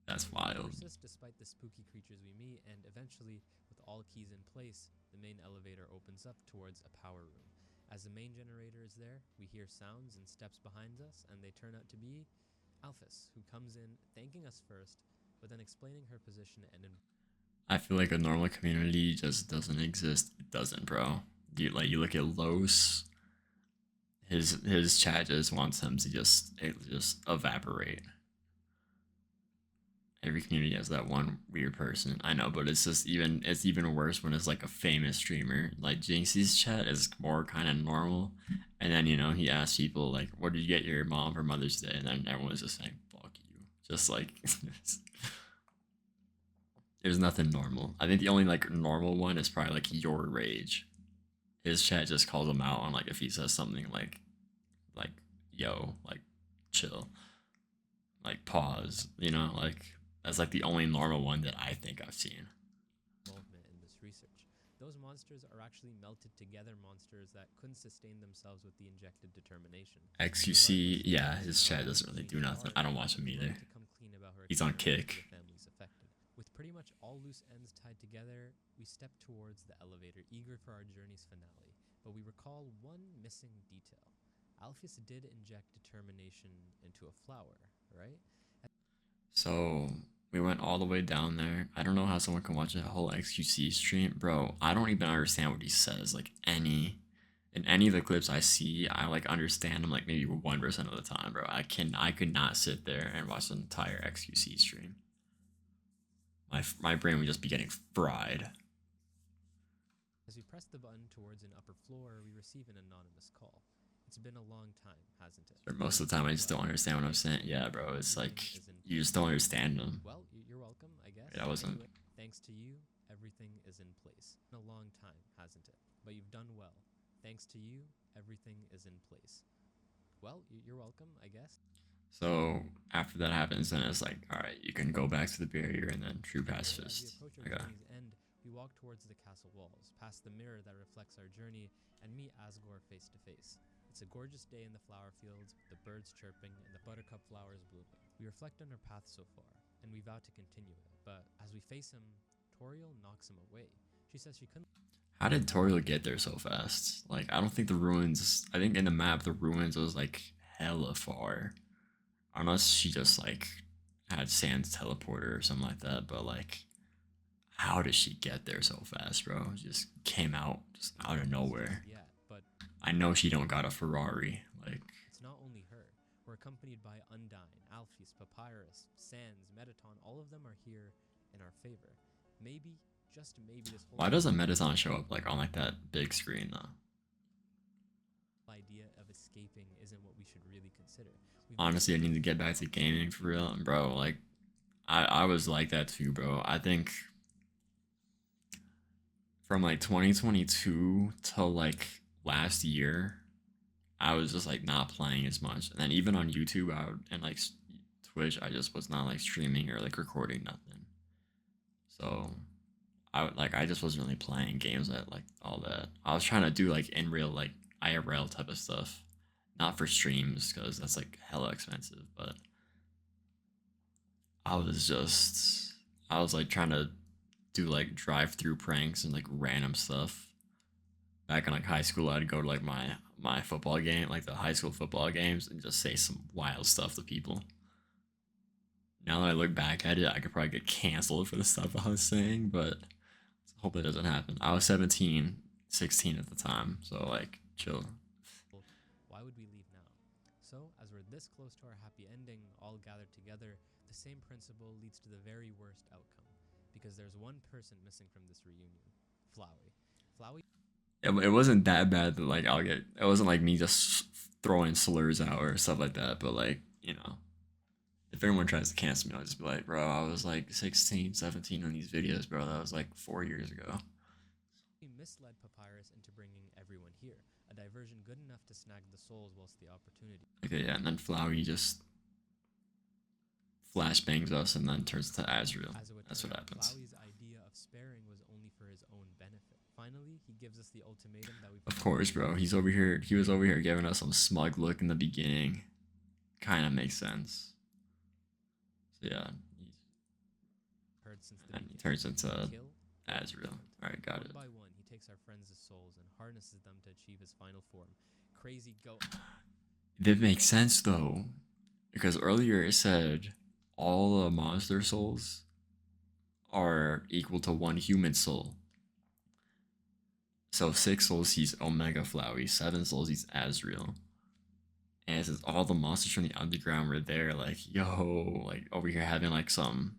That's wild. Persist despite the spooky creatures we meet, and eventually, with all keys in place, the main elevator opens up towards a power room. As the main generator is there, we hear sounds and steps behind us, and they turn out to be Alphys, who comes in thanking us first, but then explaining her position and I feel like a normal community just doesn't exist. It doesn't, bro. You look at Los. His chat just wants him to just evaporate. Every community has that one weird person. I know, but it's even worse when it's like a famous streamer. Like Jinxie's chat is more kind of normal, and then he asks people like, "What did you get your mom for Mother's Day?" And then everyone's just saying, "Fuck you," just like. There's nothing normal. I think the only like normal one is probably like Your Rage. His chat just calls him out on like if he says something like yo, like chill, like pause, like. That's like the only normal one that I think I've seen. Involvement in this research. Those monsters are actually melted together monsters that couldn't sustain themselves with the injected determination. XQC, yeah, his chat doesn't really do nothing. I don't watch him either. He's on Kick. With pretty much all loose ends tied together, we step towards the elevator, eager for our journey's finale. But we recall one missing detail. Alphys did inject determination into a flower, right? So we went all the way down there. I don't know how someone can watch a whole XQC stream, bro. I don't even understand what he says. Like in any of the clips I see, I like understand him like maybe 1% of the time, bro. I could not sit there and watch the entire XQC stream. My brain would just be getting fried. As we press the button towards an upper floor, we receive an anonymous call. It's been a long time, hasn't it? Or most of the time, I just don't understand what I'm saying. Yeah, bro, it's like you just don't understand them. Well, you're welcome, I guess. Yeah, I wasn't. Anyway, thanks to you, everything is in place. It's been a long time, hasn't it? But you've done well. Thanks to you, everything is in place. Well, you're welcome, I guess. So after that happens, then it's like, all right, you can go back to the barrier and then true pacifist. Okay. End, we walk towards the castle walls, past the mirror that reflects our journey, and meet Asgore face to face. It's a gorgeous day in the flower fields, the birds chirping, and the buttercup flowers blooming. We reflect on our path so far, and we vow to continue it. But as we face him, Toriel knocks him away. She says she couldn't. How did Toriel get there so fast? Like, I don't think the ruins. I think in the map the ruins was like hella far, unless she just like had Sans teleporter or something like that. But like, how did she get there so fast, bro? Just came out just out of nowhere. Yeah, but I know she don't got a Ferrari. Like, it's not only her. We're accompanied by Undyne, Alphys, Papyrus, Sans, Metaton. All of them are here in our favor. Maybe, just maybe, this whole why doesn't Metaton show up like on like that big screen though? idea We've missed honestly, I need to get back to gaming for real, and bro. Like, I was like that too, bro. I think from like 2022 till like last year, I was just like not playing as much. And then even on YouTube, and like Twitch, I just was not like streaming or like recording nothing. So I just wasn't really playing games that like all that. I was trying to do like in real like IRL type of stuff, not for streams because that's like hella expensive. But I was just I was like trying to do like drive through pranks and like random stuff. Back in like high school, I'd go to like my football game, like the high school football games, and just say some wild stuff to people. Now that I look back at it, I could probably get canceled for the stuff I was saying, but hope it doesn't happen. I was 17, 16 at the time, so like chill. Why would we leave now? So, as we're this close to our happy ending, all gathered together, the same principle leads to the very worst outcome. Because there's one person missing from this reunion, Flowey. Flowey It wasn't that bad that like I'll get. It wasn't like me just throwing slurs out or stuff like that, but like if anyone tries to cancel me, I'll just be like, bro, I was like 16, 17 on these videos, bro. That was like 4 years ago. misled Papyrus into bringing everyone here, a diversion good enough to snag the souls whilst the opportunity. Okay, yeah, and then Flowey just flashbangs us and then turns to Azrael. As it would That's turn what out, happens. Flowey's idea of sparing was only for his own benefit. Finally, he gives us the ultimatum that we. Of course, bro. He's over here. He was over here giving us some smug look in the beginning. Kind of makes sense. So yeah, Heard since the and he beginning. turns into Kill Azrael. All right, got one it. by one, he takes our friends' souls and harnesses them to achieve his final form. Crazy go. That makes sense though, because earlier it said all the monster souls are equal to one human soul. So 6 souls he's Omega Flowey, 7 souls he's Azrael. And it says all the monsters from the underground were there, like, yo, like over here having like some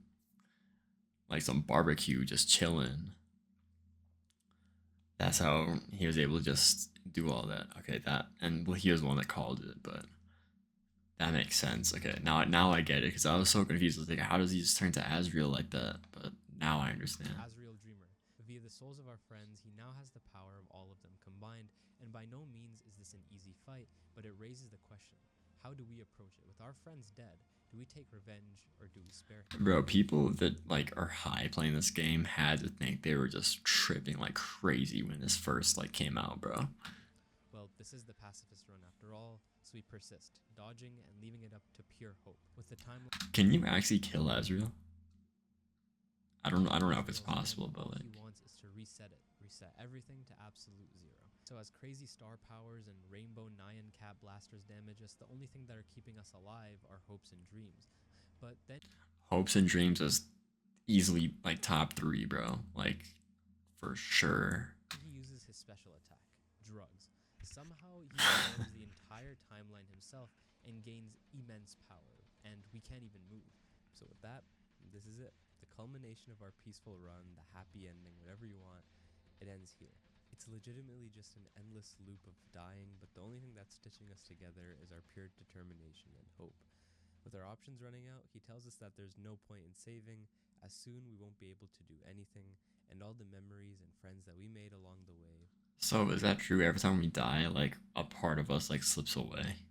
barbecue just chilling. That's how he was able to just do all that. Okay, that and well, he was the one that called it, but that makes sense. Okay, now I get it because I was so confused. I was like, how does he just turn to Azrael like that? But now I understand. Azrael Dreamer. Via the souls of our friends, he now has the power of all of them combined, and by no means is this an easy fight, but it raises the question, how do we approach it? With our friends dead, do we take revenge or do we spare him? Bro, people that like are high playing this game had to think they were just tripping like crazy when this first like came out, bro. Well, this is the pacifist run after all, so we persist, dodging and leaving it up to pure hope. With the time Can you actually kill Azrael? I don't know if it's possible, but all like he wants is to reset everything to absolute zero. So as crazy star powers and rainbow Nyan cat blasters damage us, the only thing that are keeping us alive are hopes and dreams. But then hopes and dreams is easily like top 3, bro. Like for sure. he uses his special attack, drugs. Somehow he absorbs the entire timeline himself and gains immense power, and we can't even move. So with that, this is it. The culmination of our peaceful run, the happy ending, whatever you want, it ends here. It's legitimately just an endless loop of dying, but the only thing that's stitching us together is our pure determination and hope. With our options running out, he tells us that there's no point in saving, as soon we won't be able to do anything, and all the memories and friends that we made along the way. So is that true? Every time we die, like a part of us like slips away,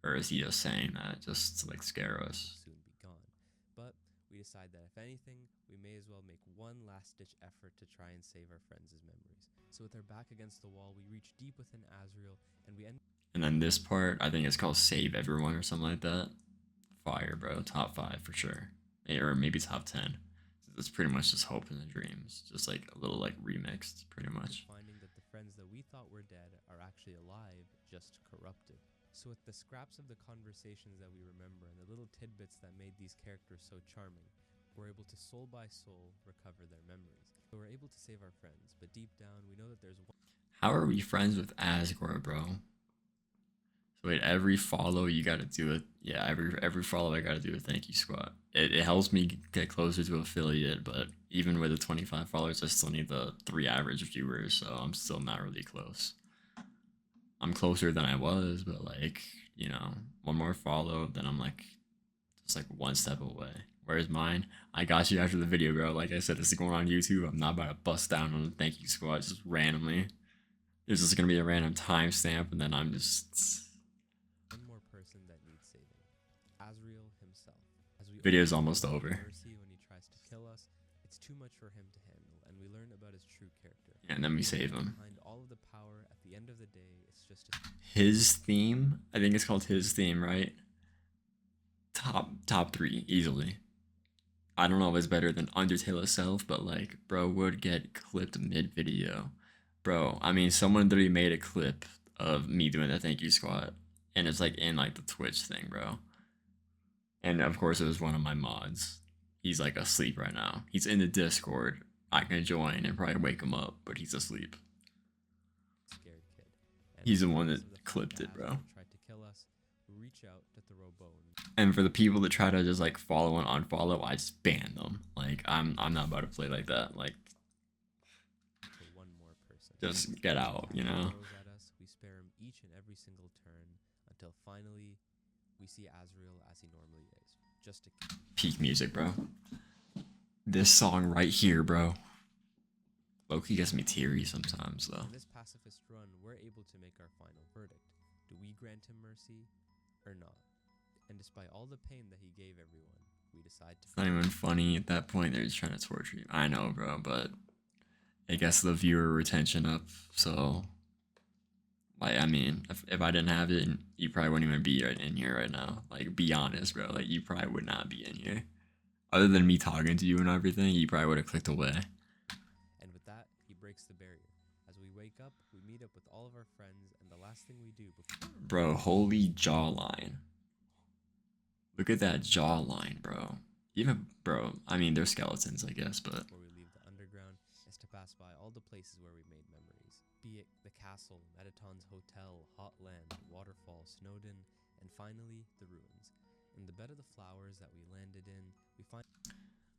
or is he just saying that just to like scare us? Soon be gone. But we decide that if anything, we may as well make one last-ditch effort to try and save our friends' memories. So with our back against the wall, we reach deep within Azrael, and we end. And then this part, I think it's called Save Everyone or something like that. Fire, bro. Top 5 for sure. Or maybe top 10. It's pretty much just Hope and the Dreams. Just like a little like remixed, pretty much. Finding that the friends that we thought were dead are actually alive, just corrupted. So with the scraps of the conversations that we remember and the little tidbits that made these characters so charming, we're able to soul by soul recover their memories. So we're able to save our friends, but deep down we know that there's one. How are we friends with Asgore, bro? So wait, every follow you gotta do it. Yeah, every follow I gotta do a thank you squat. It helps me get closer to affiliate, but even with the 25 followers, I still need the 3 average viewers, so I'm still not really close. I'm closer than I was, but like, one more follow, then I'm like just like one step away. Whereas mine, I got you after the video, bro. Like I said, it's going on YouTube. I'm not about to bust down on the thank you squad just randomly. There's just gonna be a random timestamp, and then I'm just One more person that needs saving, Azrael himself. As we video's only almost know about over. Mercy when he tries to kill us, it's too much for him to handle, and we learn about his true character. Yeah, and then we The save man him. behind all of the power, at the end of the day, it's just a His theme, I think it's called his theme, right? Top three easily. I don't know if it's better than Undertale itself, but like, bro would get clipped mid video. Bro, I mean, someone literally made a clip of me doing the thank you squat, and it's like in like the Twitch thing, bro. And of course, it was one of my mods. He's like asleep right now. He's in the Discord. I can join and probably wake him up, but he's asleep. scared kid. And He's the one that regardless of the fact clipped that it, bro. Azrael tried to kill us, we reach out to throw bones And for the people that try to just like follow and unfollow, I just ban them. Like I'm not about to play like that. Like to one more person. just get out, you know. Throws at us, we spare him each and every single turn until finally we see Azrael as he normally is. Just a kid. Peak music, bro. This song right here, bro. Loki gets me teary sometimes though. In this pacifist run, we're able to make our final verdict. Do we grant him mercy or not? And despite all the pain that he gave everyone, we decide to. It's not even funny at that point. They're just trying to torture you. I know, bro, but it gets the viewer retention up. So, like, I mean, if I didn't have it, you probably wouldn't even be right in here right now. Like, be honest, bro. Like, you probably would not be in here. Other than me talking to you and everything, you probably would have clicked away. And with that, he breaks the barrier. As we wake up, we meet up with all of our friends, and the last thing we do before. Bro, holy jawline. Look at that jawline, bro. Even, bro, I mean, they're skeletons, I guess, but Before we leave the underground is to pass by all the places where we made memories, be it the castle, Metaton's hotel, Hotland, Waterfall, Snowdon, and finally the ruins. In the bed of the flowers that we landed in, we find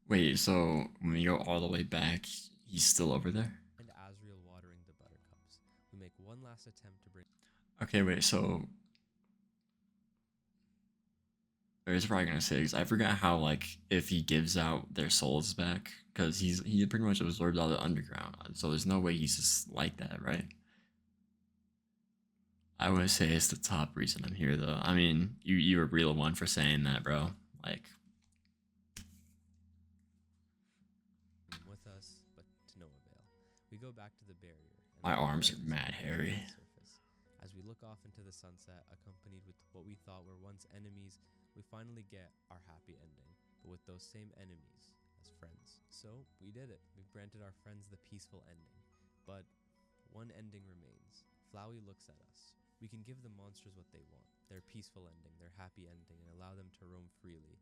wait, so when we go all the way back, he's still over there? Azrael watering the buttercups. We make one last attempt to bring. Okay, wait, so I was probably gonna say because I forgot how like if he gives out their souls back because he pretty much absorbed all the underground, so there's no way he's just like that, right? I would say it's the top reason I'm here though. I mean, you're a real one for saying that, bro. Like With us, but to no avail. We go back to the barrier. And my leave our arms are friends mad on hairy. the surface. As we look off into the sunset, accompanied with what we thought were once enemies, we finally get our happy ending, but with those same enemies as friends. So we did it. We've granted our friends the peaceful ending. But one ending remains. Flowey looks at us. We can give the monsters what they want, their peaceful ending, their happy ending, and allow them to roam freely.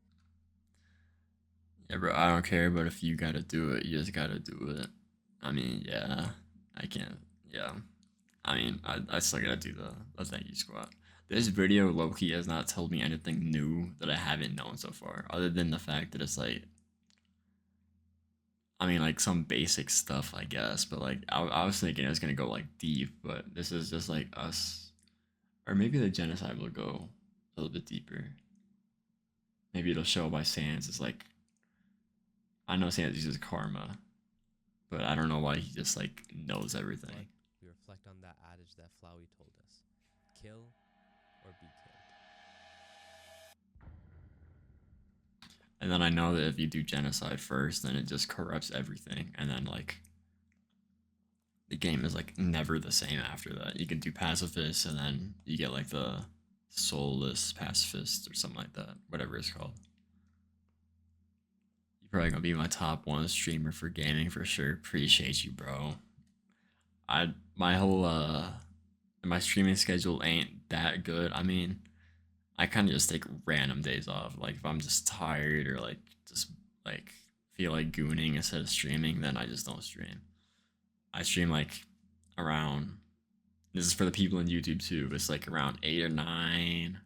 Yeah, bro, I don't care, but if you gotta do it, you just gotta do it. I mean, yeah, I can't. Yeah, I mean, I still gotta do the thank you squat. This video, Loki, has not told me anything new that I haven't known so far, other than the fact that it's like, I mean, like some basic stuff, I guess, but like, I was thinking it was gonna go like deep, but this is just like us, or maybe the genocide will go a little bit deeper. Maybe it'll show by Sans. It's like, I know Sans uses karma, but I don't know why he just like knows everything. But we reflect on that adage that Flowey told us: kill or be killed. And then I know that if you do genocide first, then it just corrupts everything. And then like the game is like never the same after that. You can do pacifist and then you get like the soulless pacifist or something like that. Whatever it's called. You're probably gonna be my top one streamer for gaming for sure. Appreciate you, bro. My whole my streaming schedule ain't that good. I mean, I kind of just take random days off. Like if I'm just tired or like just like feel like gooning instead of streaming, then I just don't stream. I stream like around. This is for the people in YouTube too. It's like around 8 or 9.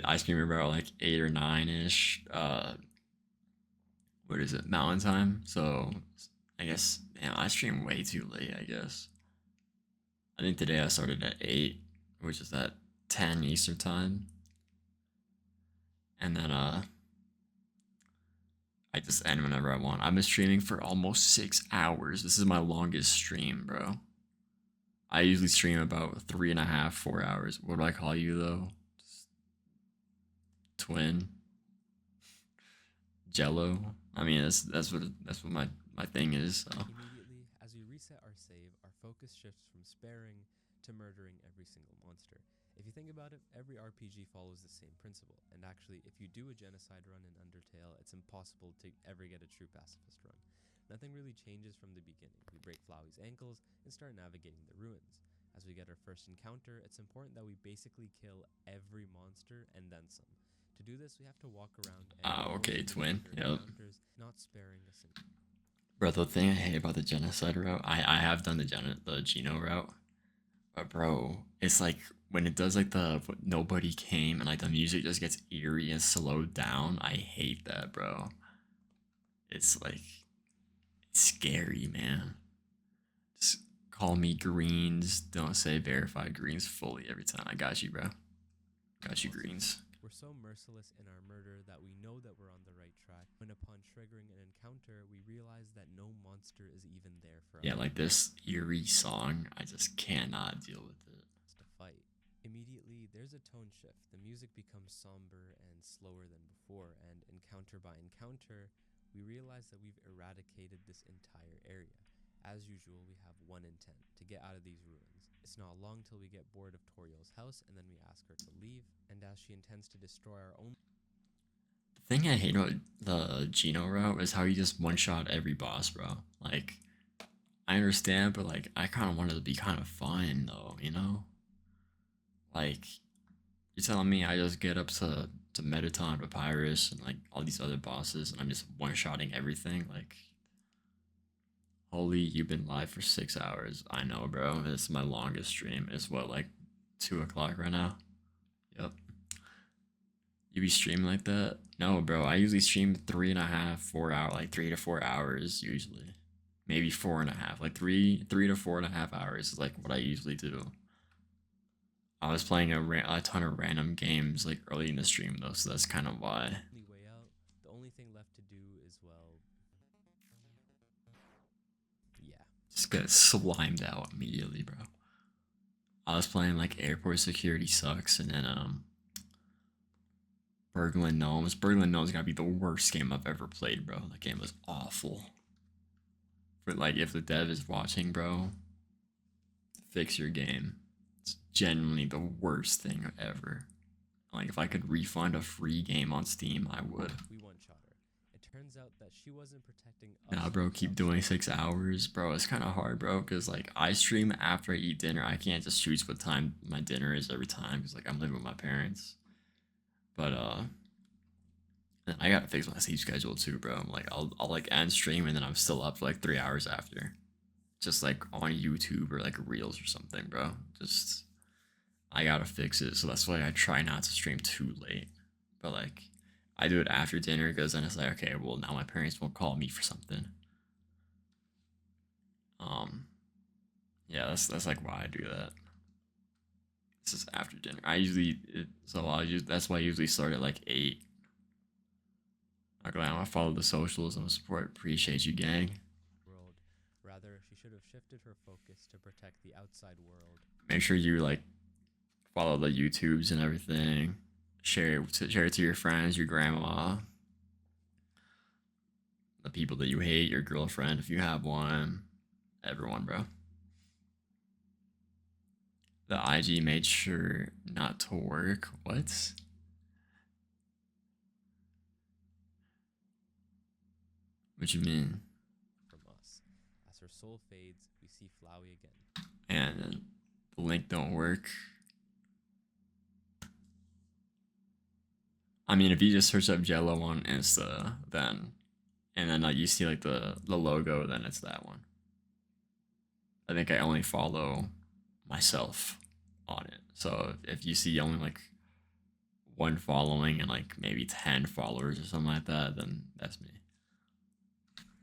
I stream about like 8 or 9 ish. What is it? Mountain time. So I guess, damn, I stream way too late, I guess. I think today I started at 8, which is at 10 Eastern time. And then I just end whenever I want. I've been streaming for almost 6 hours. This is my longest stream, bro. I usually stream about 3.5, 4 hours. What do I call you though? Just twin, Jello. I mean, that's what my thing is. So. Immediately, as we reset our save, our focus shifts from sparing to murdering every single monster. If you think about it, every RPG follows the same principle, and actually, if you do a genocide run in Undertale, it's impossible to ever get a true pacifist run. Nothing really changes from the beginning. We break Flowey's ankles and start navigating the ruins. As we get our first encounter, it's important that we basically kill every monster and then some. To do this, we have to walk around and Ah, okay, mostly twin. murder Yep. encounters, not sparing a single. Bro, the thing I hate about the genocide route, I have done the Geno route, but bro, it's like when it does like the nobody came and like the music just gets eerie and slowed down. I hate that, bro. It's like it's scary, man. Just call me greens. Don't say verified greens fully every time. I got you, bro. Got you, greens. We're so merciless in our murder that we know that we're on the right track, when upon triggering an encounter, we realize that no monster is even there for Yeah, us like this eerie song, I just cannot deal with it. to fight. Immediately, there's a tone shift. The music becomes somber and slower than before, and encounter by encounter, we realize that we've eradicated this entire area. As usual, we have one intent: to get out of these ruins. It's not long till we get bored of Toriel's house, and then we ask her to leave, and as she intends to destroy our own. The thing I hate about the Geno route is how you just one shot every boss, bro. Like, I understand, but like, I kind of wanted to be kind of fun though, you know? Like, you're telling me I just get up to Metaton, Papyrus, and like all these other bosses, and I'm just one shotting everything? Like, holy, you've been live for 6 hours. I know, bro. It's my longest stream. It's what, like 2 o'clock right now? Yep. You be streaming like that? No, bro. I usually stream 3.5, 4 hour, like 3 to 4 hours usually. Maybe 4.5. Like three to 4.5 hours is like what I usually do. I was playing a ton of random games like early in the stream though, so that's kind of why. Way out, the only thing left to do is, well, yeah. Just get slimed out immediately, bro. I was playing like Airport Security Sucks, and then Berglund Gnomes. Berglund Gnomes gotta be the worst game I've ever played, bro. That game was awful. But like, if the dev is watching, bro, fix your game. It's genuinely the worst thing ever. Like, if I could refund a free game on Steam, I would. We one shot her. It turns out that she wasn't protecting us. Nah, bro, keep doing 6 hours, bro. It's kind of hard, bro, because like I stream after I eat dinner. I can't just choose what time my dinner is every time because like I'm living with my parents. But and I gotta fix my sleep schedule too, bro. I'm like I'll like end stream and then I'm still up for like 3 hours after, just like on YouTube or like Reels or something, bro. Just I gotta fix it. So that's why I try not to stream too late. But like I do it after dinner because then it's like, okay, well now my parents won't call me for something. Um, yeah, that's like why I do that. This is after dinner. That's why I usually start at like 8. I'm glad I follow the socials and support. Appreciate you, gang. World. Rather, she should have shifted her focus to protect the outside world. Make sure you like follow the YouTubes and everything. Share it to your friends, your grandma, the people that you hate, your girlfriend if you have one, everyone, bro. The IG made sure not to work. What? What you mean? From us. As her soul fades, we see Flowey again. And the link don't work. I mean, if you just search up Jello on Insta, then and then like you see like the logo, then it's that one. I think I only follow myself on it. So if you see only like one following and like maybe 10 followers or something like that, then that's me.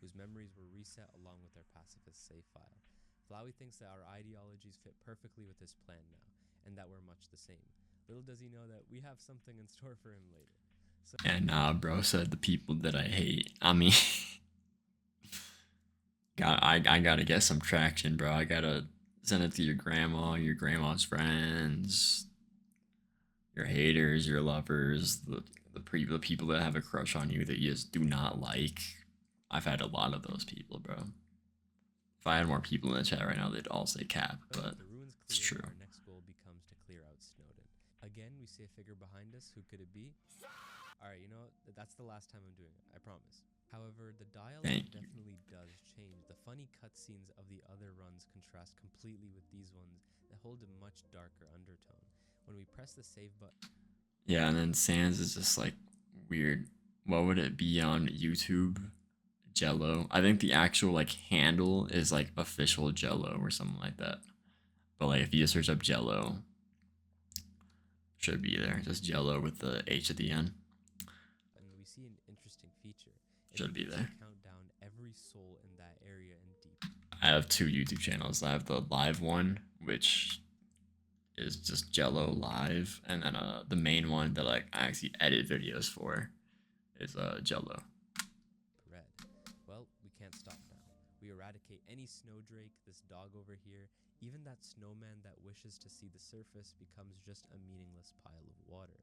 Whose memories were reset along with their pacifist save file. Flowey thinks that our ideologies fit perfectly with his plan now, and that we're much the same. Little does he know that we have something in store for him later. So And nah, bro said the people that I hate. I mean, I gotta get some traction, bro. I gotta send it to your grandma, your grandma's friends, your haters, your lovers, the people that have a crush on you that you just do not like. I've had a lot of those people, bro. If I had more people in the chat right now, they'd all say cap, but with the ruins it's clear, true. our next goal becomes to clear out Snowden. Again, we see a figure behind us. Who could it be? Alright, you know what? That's the last time I'm doing it, I promise. However, the dialogue Thank you. definitely does change. The funny cutscenes of the other runs contrast completely with these ones that hold a much darker undertone. When we press the save button, Yeah, and then Sans is just like weird. What would it be on YouTube? Jello. I think the actual like handle is like official Jello or something like that. But like if you just search up Jello, should be there. Just Jello with the H at the end. we see an interesting feature. It Should be begins there. to count down every soul in that area and deep. I have two YouTube channels. I have the live one, which is just Jello live, and then the main one that like I actually edit videos for is Jello. Red. Well, we can't stop now. We eradicate any snowdrake, this dog over here, even that snowman that wishes to see the surface becomes just a meaningless pile of water.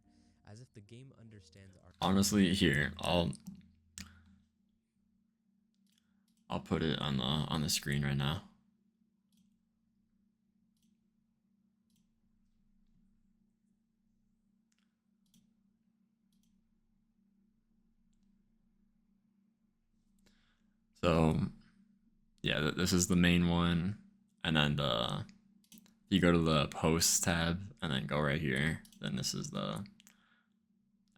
As if the game understands our Honestly, here I'll put it on the screen right now. So yeah, this is the main one, and then you go to the posts tab and then go right here. Then this is the,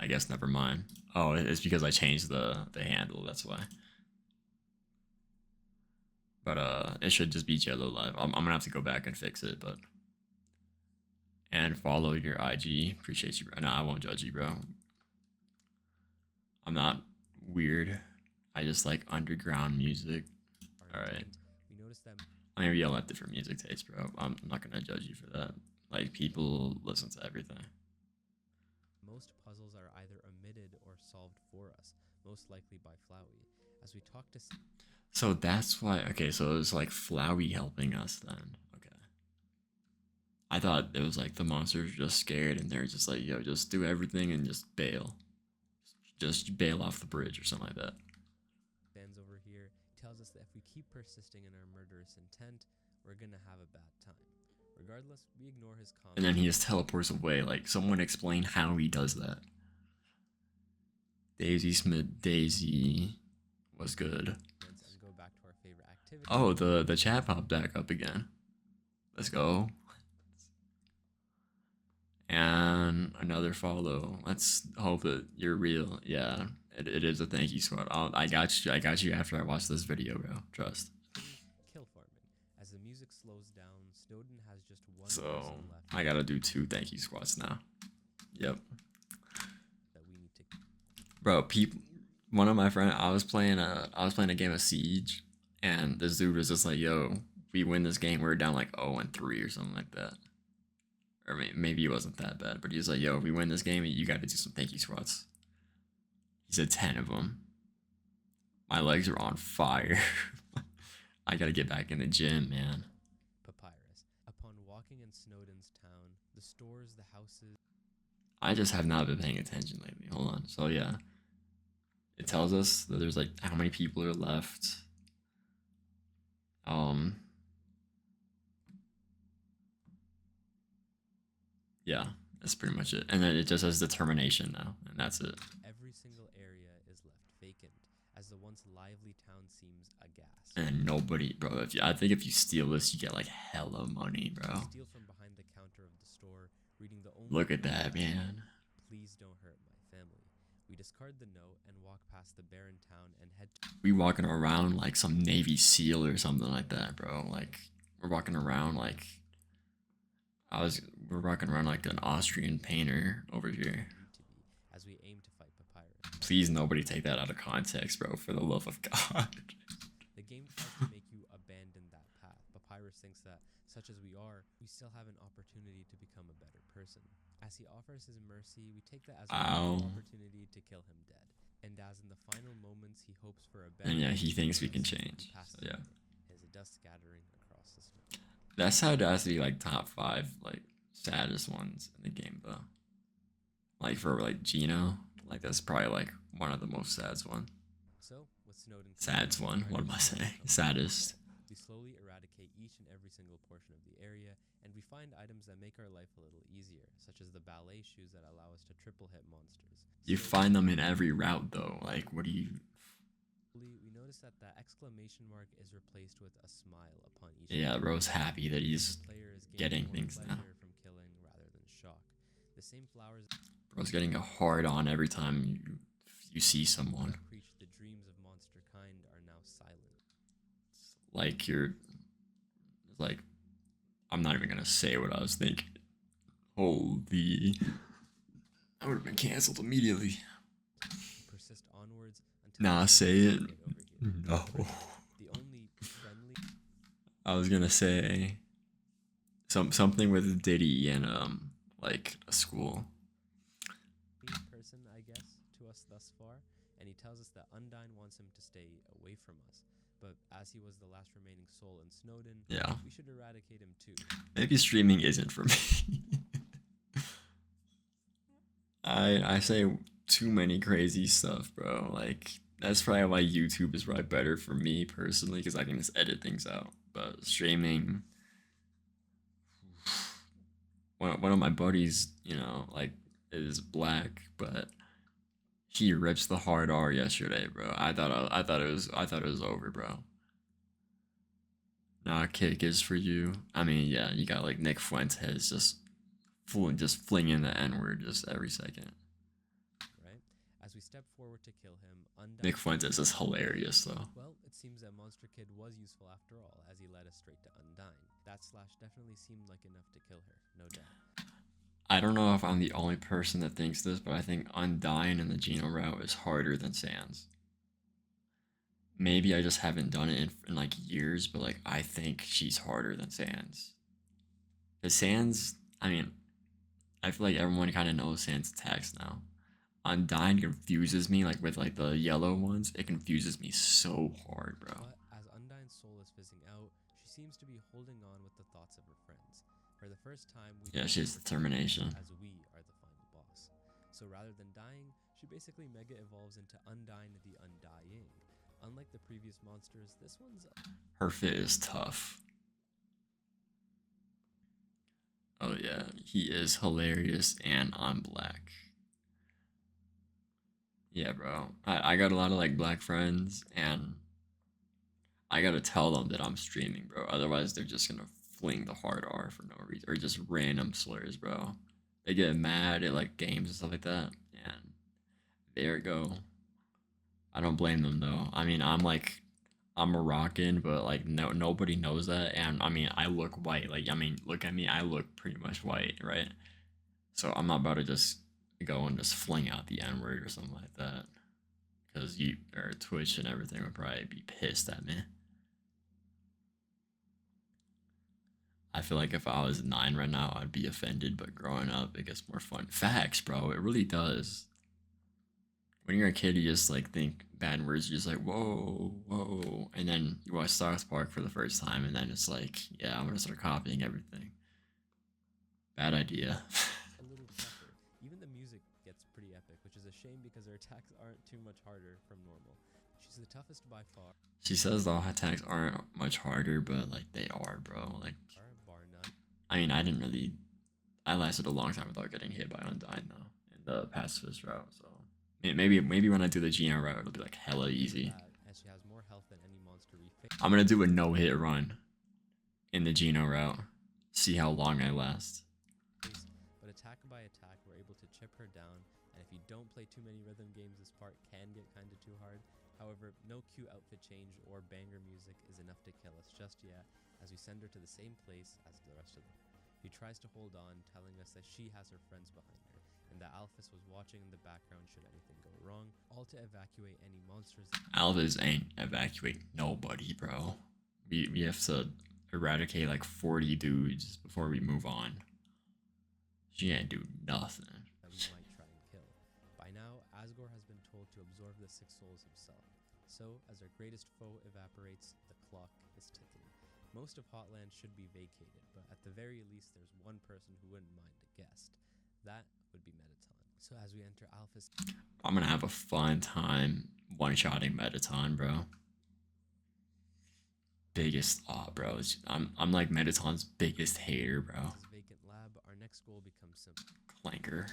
I guess never mind. Oh, it's because I changed the handle. That's why. But it should just be Jello Live. I'm gonna have to go back and fix it, but. And follow your IG. Appreciate you, bro. No, I won't judge you, bro. I'm not weird. I just like underground music. All right. We notice that I mean, we all have different music tastes, bro. I'm not gonna judge you for that. Like people listen to everything. most puzzles are either omitted or solved for us, most likely by Flowey. As we talk to So that's why. Okay, so it was like Flowey helping us then. Okay. I thought it was like the monsters were just scared and they're just like, yo, just do everything and just bail. Just bail off the bridge or something like that. stands over here, tells us that if we keep persisting in our murderous intent, we're gonna have a bad time. Regardless, we ignore his comments And then he just teleports away. Like, someone explain how he does that. Daisy Smith, Daisy was good. and go back to our favorite activity. Oh, the chat popped back up again. Let's go. And another follow. Let's hope that you're real. Yeah, it is a thank you squad. I got you. I got you after I watched this video, bro. Trust. Kill farming. As the music slows down, Snowden has just one So person left I gotta do 2 thank you squads now. Yep. that we need to. Bro, people. One of my friends. I was playing a game of Siege, and this dude was just like, "Yo, we win this game. We're down like 0-3 or something like that." Or maybe it wasn't that bad, but he was like, "Yo, if we win this game, you got to do some thank you squats." He said 10 of them. My legs are on fire. I gotta get back in the gym, man. Papyrus. Upon walking in Snowden's town, the stores, the houses. I just have not been paying attention lately. Hold on. So yeah, it tells us that there's like how many people are left. Yeah, that's pretty much it. And then it just says determination now, and that's it. Every single area is left vacant, as the once lively town seems aghast. And nobody, bro. I think if you steal this, you get like hella money, bro. Steal from behind the counter of the store, reading the only. Look at that, man. Please don't hurt my family. We discard the note and walk past the barren town and head to. We walking around like some Navy SEAL or something like that, bro. Like we're walking around like we're walking around like an Austrian painter over here. As we aim to fight Papyrus. Please, nobody take that out of context, bro. For the love of God. game tries to make you abandon that path. Papyrus thinks that, such as we are, we still have an opportunity to become a better person. As he offers his mercy, we take that as a Ow. wonderful opportunity to kill him dead. And as in the final moments he hopes for a better And yeah, he thinks we universe, can he change. passes So yeah, away as a dust scattering across the snow. that's how it has to be like top 5 like saddest ones in the game though. Like for like Gino, like that's probably like one of the most sad one. So, with Snowden Sads one. What am I saying? Saddest. we slowly eradicate each and every single portion of the area, and we find items that make our life a little easier, such as the ballet shoes that allow us to triple hit monsters. You find them in every route though. Like what do you? We notice that the exclamation mark is replaced with a smile upon each. Yeah, bro's happy that he's player is getting more things now. pleasure from killing rather than shock. The same flowers Bro's getting a hard on every time you see someone. that preach the dreams of monster kind are now silent. Like you're like I'm not even gonna say what I was thinking. Holy, I would have been canceled immediately. Persist onwards until Nah, say it. get over here. No. The only friendly I was gonna say something with Diddy and like a school. person, I guess, to us thus far, and he tells us that Undyne wants him to stay away from us. But as he was the last remaining soul in Snowden, Yeah. we should eradicate him too. Maybe streaming isn't for me. I say too many crazy stuff, bro. Like that's probably why YouTube is probably better for me personally because I can just edit things out. But streaming, one of my buddies, you know, like is black, but he rips the hard R yesterday, bro. I thought it was over, bro. Nah, kick is for you. I mean, yeah, you got like Nick Fuentes just flinging the N word just every second. Right? As we step forward to kill him, Undyne. Nick Fuentes is hilarious though. Well, it seems that Monster Kid was useful after all, as he led us straight to Undyne. That slash definitely seemed like enough to kill her, no doubt. I don't know if I'm the only person that thinks this, but I think Undyne in the Geno route is harder than Sans. Maybe I just haven't done it in like years, but like I think she's harder than Sans. Cause Sans, I mean, I feel like everyone kind of knows Sans attacks now. Undyne confuses me, like with like the yellow ones, it confuses me so hard, bro. But as Undyne's soul is fizzing out, she seems to be holding on with the thoughts of her friends. For the first time, we Yeah, she has determination. as we are the final boss. So rather than dying, she basically mega evolves into Undyne the Undying. Unlike the previous monsters, this one's Her fit is tough. Oh yeah, he is hilarious and I'm black. Yeah, bro. I got a lot of like black friends and I gotta tell them that I'm streaming, bro. Otherwise they're just gonna fling the hard R for no reason. Or just random slurs, bro. They get mad at like games and stuff like that. And there you go. I don't blame them though. I mean I'm Moroccan, but like nobody knows that. And I mean I look white. Like I mean look at me, I look pretty much white, right? So I'm not about to just go and just fling out the N word or something like that. Cause you or Twitch and everything would probably be pissed at me. I feel like if I was 9 right now, I'd be offended, but growing up, it gets more fun. Facts, bro. It really does. When you're a kid, you just like think bad words. You're just like, whoa, whoa. And then you watch South Park for the first time, and then it's like, yeah, I'm gonna start copying everything. Bad idea. a little tougher. Even the music gets pretty epic, which is a shame because her attacks aren't too much harder from normal. She's the toughest by far. She says the attacks aren't much harder, but like they are, bro. Like, Bar none. I mean, I lasted a long time without getting hit by Undyne though in the pacifist route. So maybe when I do the Geno route, it'll be like hella easy. As she has more health than any monster we face. I'm gonna do a no hit run in the Geno route. See how long I last. But attack by attack, we're able to chip her down. And if you don't play too many rhythm games, this part can get kind of too hard. However, no cute outfit change or banger music is enough to kill us just yet, as we send her to the same place as the rest of them. She tries to hold on, telling us that she has her friends behind her, and and that Alphys was watching in the background should anything go wrong, all to evacuate any monsters. Alvis ain't evacuate nobody, bro. We have to eradicate like 40 dudes before we move on. She ain't do nothing. That we might try and kill. By now, Asgore has been told to absorb the 6 souls himself. So, as our greatest foe evaporates, the clock is ticking. Most of Hotland should be vacated, but at the very least there's one person who wouldn't mind a guest. That would be Mettaton. So as we enter Alphys, I'm gonna have a fun time one-shotting Mettaton, bro. Biggest bro. I'm like Mettaton's biggest hater, bro. vacant lab, our next goal becomes simple. Clanker.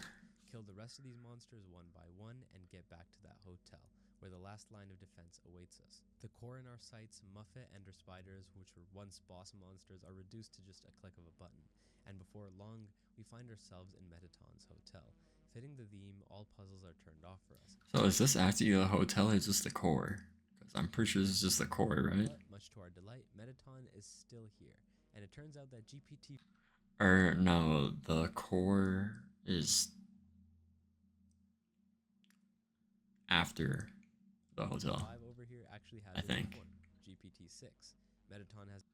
Kill the rest of these monsters one by one and get back to that hotel, where the last line of defense awaits us. The core in our sights, Muffet and her spiders, which were once boss monsters, are reduced to just a click of a button, and before long, we find ourselves in Mettaton's hotel. Fitting the theme, all puzzles are turned off for us. So is this actually the hotel or is this the core? Because I'm pretty sure this is just the core, right? But, much to our delight, Mettaton is still here, and it turns out that GPT... Or no, the core is after the hotel. 5 over here actually has I think. GPT-6. Mettaton has...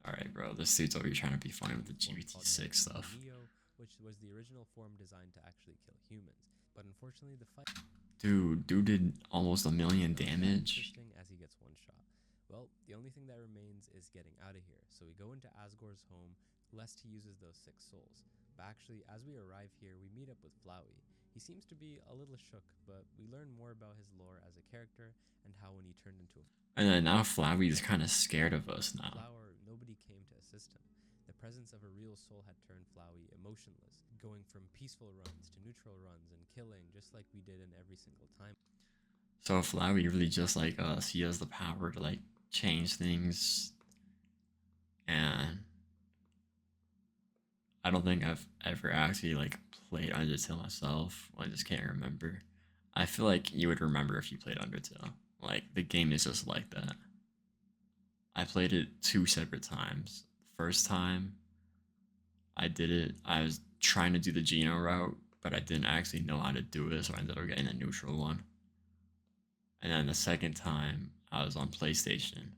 Alright, bro, this dude's over here trying to be funny with the GPT-6 stuff. Neo, which was the original form designed to actually kill humans. But unfortunately, the fight... Dude did almost 1 million damage. Interesting as he gets one shot. Well, the only thing that remains is getting out of here. So we go into Asgore's home, lest he uses those 6 souls. But actually, as we arrive here, we meet up with Flowey. He seems to be a little shook, but we learn more about his lore as a character and how when he turned into a... And then now Flowey's kind of scared of us now. Flower, nobody came to assist him. The presence of a real soul had turned Flowey emotionless, going from peaceful runs to neutral runs and killing just like we did in every single time. So Flowey really just like us. He has the power to like change things. And I don't think I've ever actually like played Undertale myself. I just can't remember. I feel like you would remember if you played Undertale. Like the game is just like that. I played it 2 separate times. First time I did it, I was trying to do the Geno route, but I didn't actually know how to do it, so I ended up getting a neutral one. And then the second time, I was on PlayStation,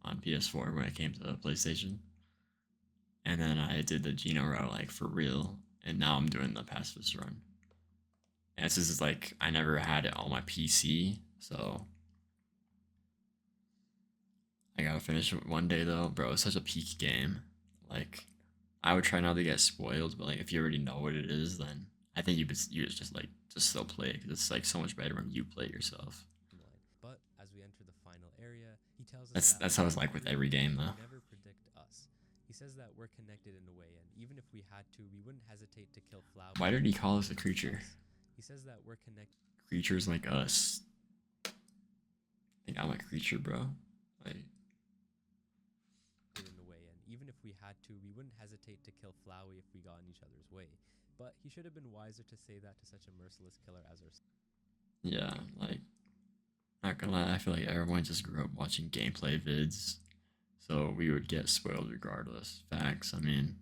on PS4 when it came to PlayStation. And then I did the Geno route like for real, and now I'm doing the pacifist run. And this is like, I never had it on my PC, so I gotta finish it one day though. Bro, it's such a peak game. Like, I would try not to get spoiled, but like if you already know what it is, then I think you just like just still play it because it's like so much better when you play it yourself. But as we enter the final area, he tells us That's how it's like with every game though. Never predict us. He says that we're connected in a way, and even if we had to, we wouldn't hesitate to kill Flower. Why did he call us a creature? He says that we're connected. Creatures like us. I think I'm a creature, bro. Like, in a way, and even if we had to, we wouldn't hesitate to kill Flowey if we got in each other's way. But he should have been wiser to say that to such a merciless killer as ourselves. yeah, like, not gonna lie, I feel like everyone just grew up watching gameplay vids, so we would get spoiled regardless. Facts. I mean,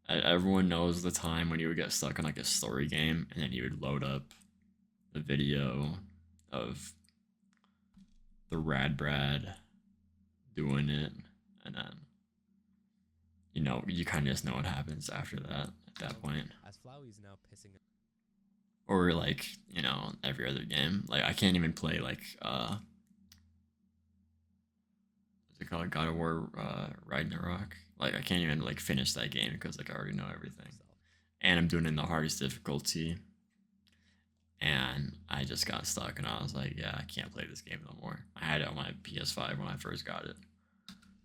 everyone knows the time when you would get stuck in like a story game, and then you would load up the video of the Rad Brad doing it, and then you kind of just know what happens after that at that point. As Flowey's now pissing. Or like every other game. Like I can't even play like what's it called, God of War Ragnarok. Like I can't even like finish that game because like I already know everything, and I'm doing it in the hardest difficulty. And I just got stuck, and I was like, yeah, I can't play this game no more. I had it on my PS5 when I first got it.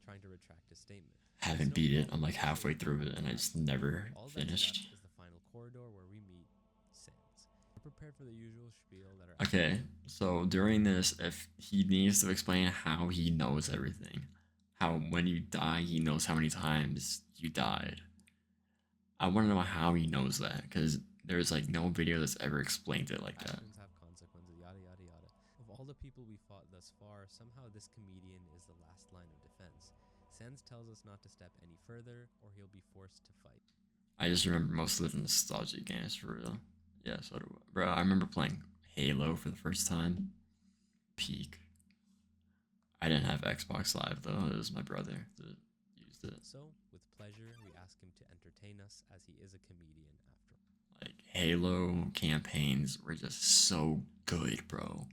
Trying to retract his statement. Haven't beat it. I'm like halfway through it, and I just never finished. Is the final corridor where we meet Sans. We're prepared for the usual spiel that are. Okay, so during this, if he needs to explain how he knows everything, how when you die, he knows how many times you died. I want to know how he knows that, because there's like no video that's ever explained it like that. Actions have consequences, yada yada yada. Of all the people we fought thus far, somehow this comedian is the last line of defense. Sans tells us not to step any further, or he'll be forced to fight. I just remember most of the nostalgic games for real. Yeah, so do I. Bro, I remember playing Halo for the first time. Peak. I didn't have Xbox Live though. It was my brother that used it. So, with pleasure, we ask him to entertain us as he is a comedian after all. Like Halo campaigns were just so good, bro.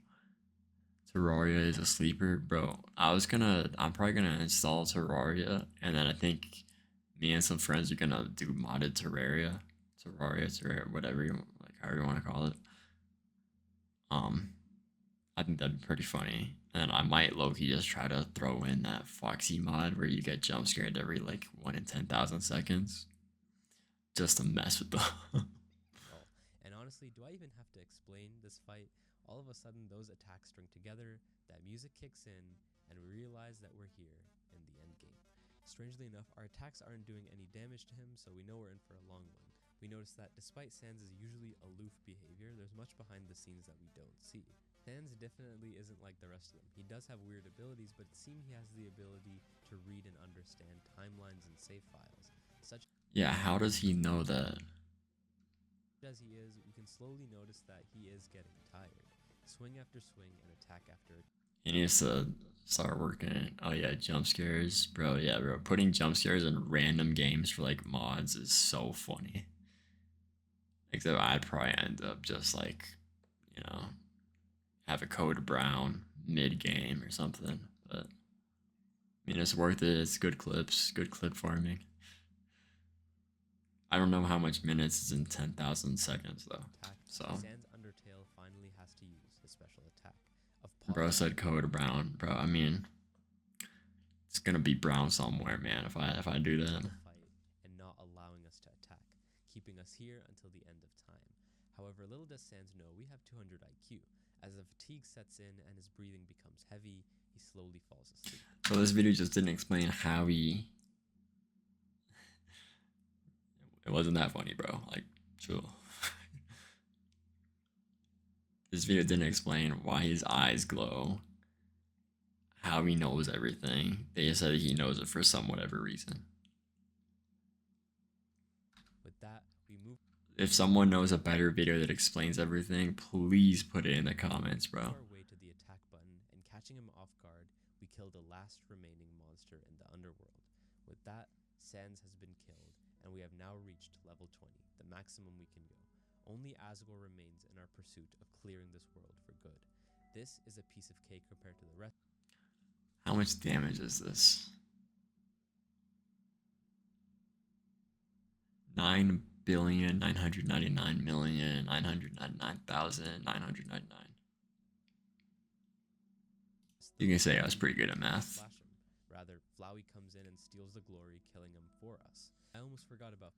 Terraria is a sleeper, bro. I'm probably gonna install Terraria, and then I think me and some friends are gonna do modded Terraria, whatever you like, however you want to call it. Um, I think that'd be pretty funny. And I might low-key just try to throw in that Foxy mod where you get jump scared every like 1 in 10,000 seconds, just to mess with them. All. And honestly, do I even have to explain this fight? All of a sudden, those attacks string together, that music kicks in, and we realize that we're here in the end game. Strangely enough, our attacks aren't doing any damage to him, so we know we're in for a long one. We notice that despite Sans' usually aloof behavior, there's much behind the scenes that we don't see. Sans definitely isn't like the rest of them. He does have weird abilities, but it seems he has the ability to read and understand timelines and save files. Such Yeah, how does he know that? as he is, we can slowly notice that he is getting tired. Swing after swing and attack after He needs to start working. Oh yeah, jump scares, bro. Yeah, bro. Putting jump scares in random games for like mods is so funny. Except I'd probably end up just like, you know, have a code brown mid game or something. But I mean, it's worth it. It's good clips, good clip farming. I don't know how much minutes is in 10,000 seconds though. attack. So, Sans Undertale finally has to use his special attack of bro pausing said code brown, bro. I mean, it's gonna be brown somewhere, man. If I do that. the fight and not allowing us to attack, keeping us here until the end of time. However, little does Sans know we have 200 IQ. As the fatigue sets in and his breathing becomes heavy, he slowly falls asleep. So this video just didn't explain how he. It wasn't that funny, bro. Like, chill. This video didn't explain why his eyes glow, how he knows everything. They just said he knows it for some whatever reason. With that, we move If someone knows a better video that explains everything, please put it in the comments, bro. our way to the attack button, and catching him off guard, we kill the last remaining monster in the underworld. With that, Sans has been killed, and we have now reached level 20, the maximum we can go. Only Asgore remains in our pursuit of clearing this world for good. This is a piece of cake compared to the rest. How much damage is this? 9,999,999,999. You can say I was pretty good at math. Slash him. Rather, Flowey comes in and steals the glory, killing him for us. I almost forgot about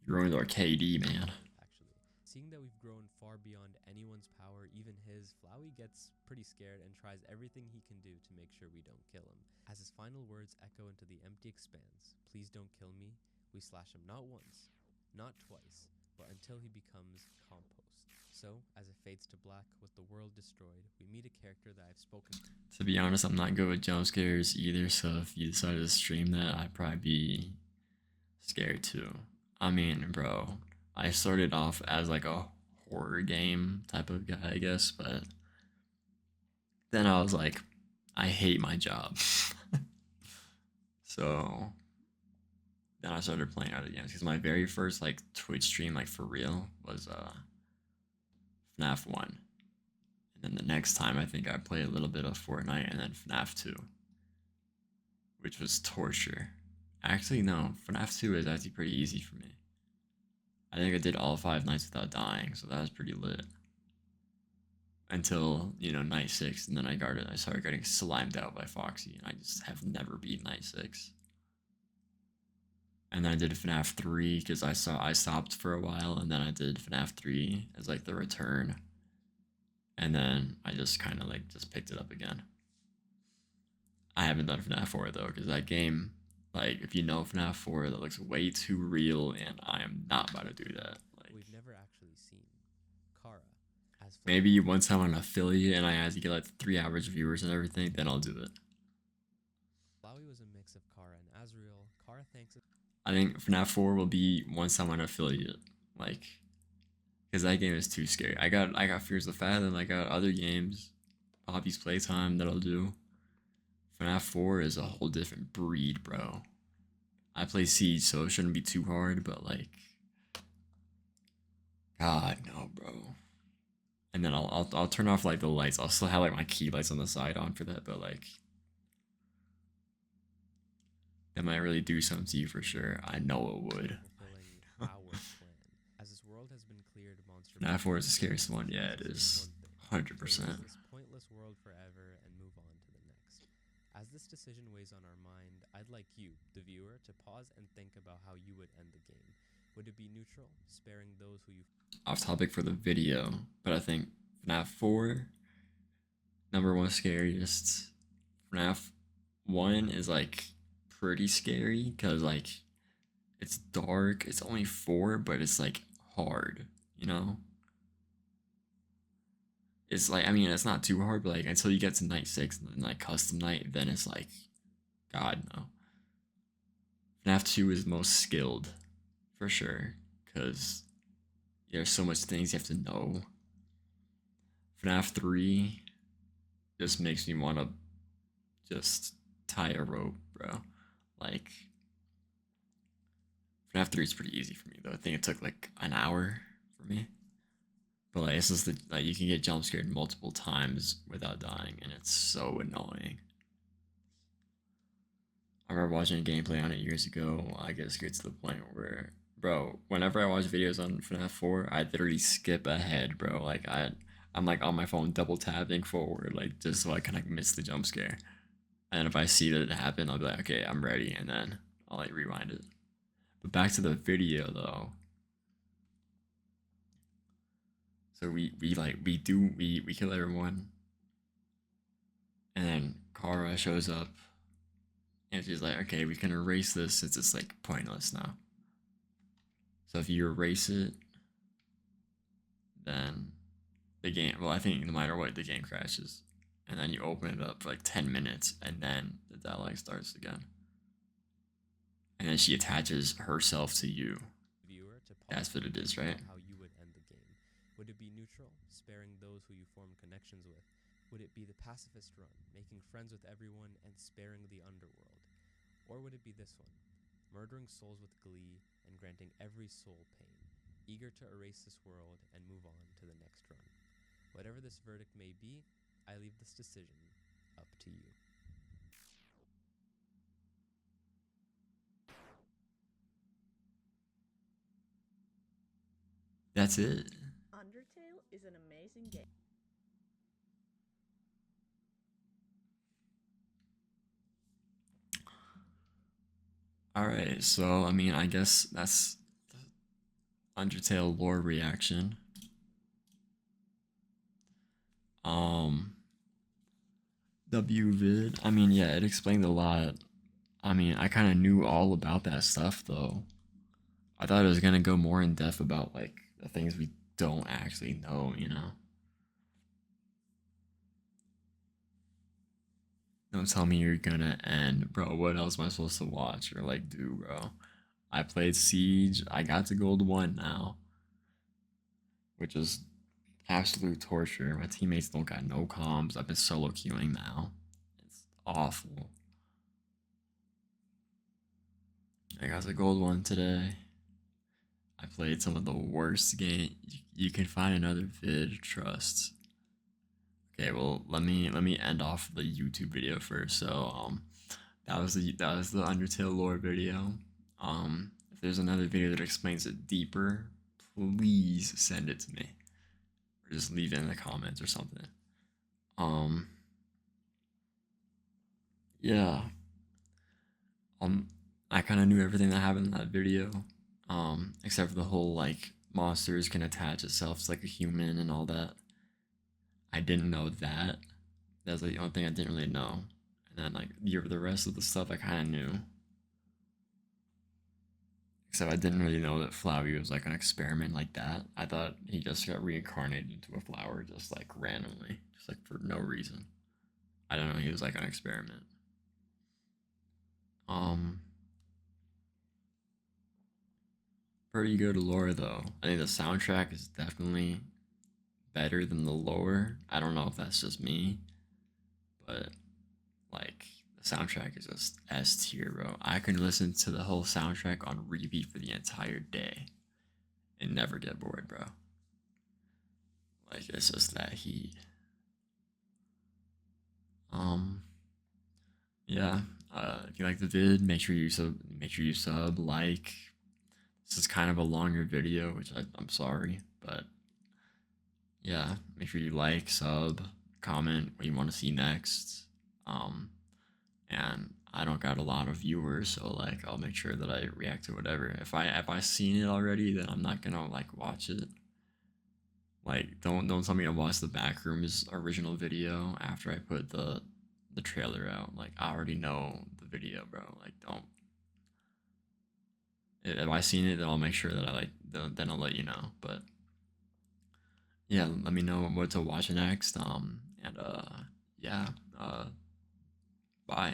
You ruined our KD, man. actually. Seeing that we've grown far beyond anyone's power, even his, Flowey gets pretty scared and tries everything he can do to make sure we don't kill him. As his final words echo into the empty expanse, "Please don't kill me," we slash him not once, not twice, but until he becomes compost. So, as it fades to black with the world destroyed, we meet a character that I've spoken to. To be honest, I'm not good with jump scares either, so if you decided to stream that, I'd probably be scared too. I mean, bro, I started off as like a horror game type of guy, I guess, but then I was like, I hate my job. So then I started playing other games because my very first like Twitch stream, like for real, was FNAF 1. And then the next time I think I played a little bit of Fortnite and then FNAF 2, which was torture. Actually, no, FNAF 2 is actually pretty easy for me. I think I did all 5 nights without dying, so that was pretty lit. Until, night 6, and then I started getting slimed out by Foxy, and I just have never beat night 6. And then I did FNAF 3 because I stopped for a while, and then I did FNAF 3 as like the return. And then I just kind of like just picked it up again. I haven't done FNAF 4 though, because that game, like if you know FNAF 4, that looks way too real, and I am not about to do that. Like We've never actually seen Kara as maybe once I'm an affiliate and I have to get like 3 average viewers and everything, then I'll do it. Flowey was a mix of Kara and Azrael. Kara thanks us I think FNAF 4 will be once I'm an affiliate. Like because that game is too scary. I got Fears of Fat, and I got other games, Poppy's Playtime that I'll do. FNAF 4 is a whole different breed, bro. I play Siege, so it shouldn't be too hard, but like, God no, bro. And then I'll turn off like the lights. I'll still have like my key lights on the side on for that, but like that might really do something to you for sure. I know it would. fulfilling our plan. As this world has been cleared, monster FNAF 4 is the management scariest one. Yeah, it tells us is. one thing: 100%. erase this pointless world forever and move on to the next. As this decision weighs on our mind, I'd like you, the viewer, to pause and think about how you would end the game. Would it be neutral, sparing those who you Off topic for the video, but I think FNAF 4, number one scariest. FNAF 1 is like pretty scary because like it's dark. It's only 4, but it's like hard, you know? It's like, I mean, it's not too hard, but like until you get to night 6 and then like custom night, then it's like, God, no. FNAF 2 is most skilled for sure because there's so much things you have to know. FNAF 3 just makes me want to just tie a rope, bro. Like, FNAF 3 is pretty easy for me though. I think it took like an hour for me. But like, it's just like you can get jump scared multiple times without dying, and it's so annoying. I remember watching a gameplay on it years ago. I get scared to the point where, bro, whenever I watch videos on FNAF 4, I literally skip ahead, bro. Like I'm like on my phone double tapping forward, like just so I can like miss the jump scare. And if I see that it happened, I'll be like, okay, I'm ready, and then I'll like rewind it. But back to the video though. So we kill everyone, and then Kara shows up, and she's like, okay, we can erase this since it's like pointless now. So if you erase it, then the game, well, I think no matter what, the game crashes. And then you open it up for like 10 minutes, and then the dialogue starts again. And then she attaches herself to you. viewer to That's what it is, right? how you would end the game. Would it be neutral, sparing those who you form connections with? Would it be the pacifist run, making friends with everyone and sparing the underworld? Or would it be this one, murdering souls with glee and granting every soul pain, eager to erase this world and move on to the next run? Whatever this verdict may be, I leave this decision up to you. That's it. Undertale is an amazing game. All right, so I mean, I guess that's Undertale lore reaction. Um, W vid. I mean, yeah, it explained a lot. I mean, I kind of knew all about that stuff though. I thought it was gonna go more in depth about like the things we don't actually know, you know. Don't tell me you're gonna end, bro. What else am I supposed to watch or like do, bro? I played Siege. I got to Gold 1 now, which is absolute torture. My teammates don't got no comms. I've been solo queuing now. It's awful. I got the Gold 1 today. I played some of the worst game. You can find another vid, trust. Okay, well let me end off the YouTube video first. So that was the Undertale lore video. If there's another video that explains it deeper, please send it to me. Or just leave it in the comments or something. Yeah. I kind of knew everything that happened in that video. Except for the whole like monsters can attach itself to like a human and all that. I didn't know that. That's like the only thing I didn't really know. And then like the rest of the stuff I kind of knew. Except I didn't really know that Flowey was like an experiment like that. I thought he just got reincarnated into a flower just like randomly, just like for no reason. I don't know. He was like an experiment. Um, Pretty good lore though. I think the soundtrack is definitely better than the lore. I don't know if that's just me, but like the soundtrack is just S tier, bro. I can listen to the whole soundtrack on repeat for the entire day and never get bored, bro. Like it's just that heat. Um, yeah. If you like the vid, make sure you sub, like. This is kind of a longer video, which I'm sorry, but yeah, make sure you like, sub, comment what you want to see next. Um, and I don't got a lot of viewers, so like I'll make sure that I react to whatever. If I seen it already, then I'm not gonna like watch it. Like don't tell me to watch the Backrooms original video after I put the trailer out. Like I already know the video, bro. Like don't. If I seen it, then I'll make sure that I like. Then I'll let you know. But yeah, let me know what to watch next. And yeah, bye.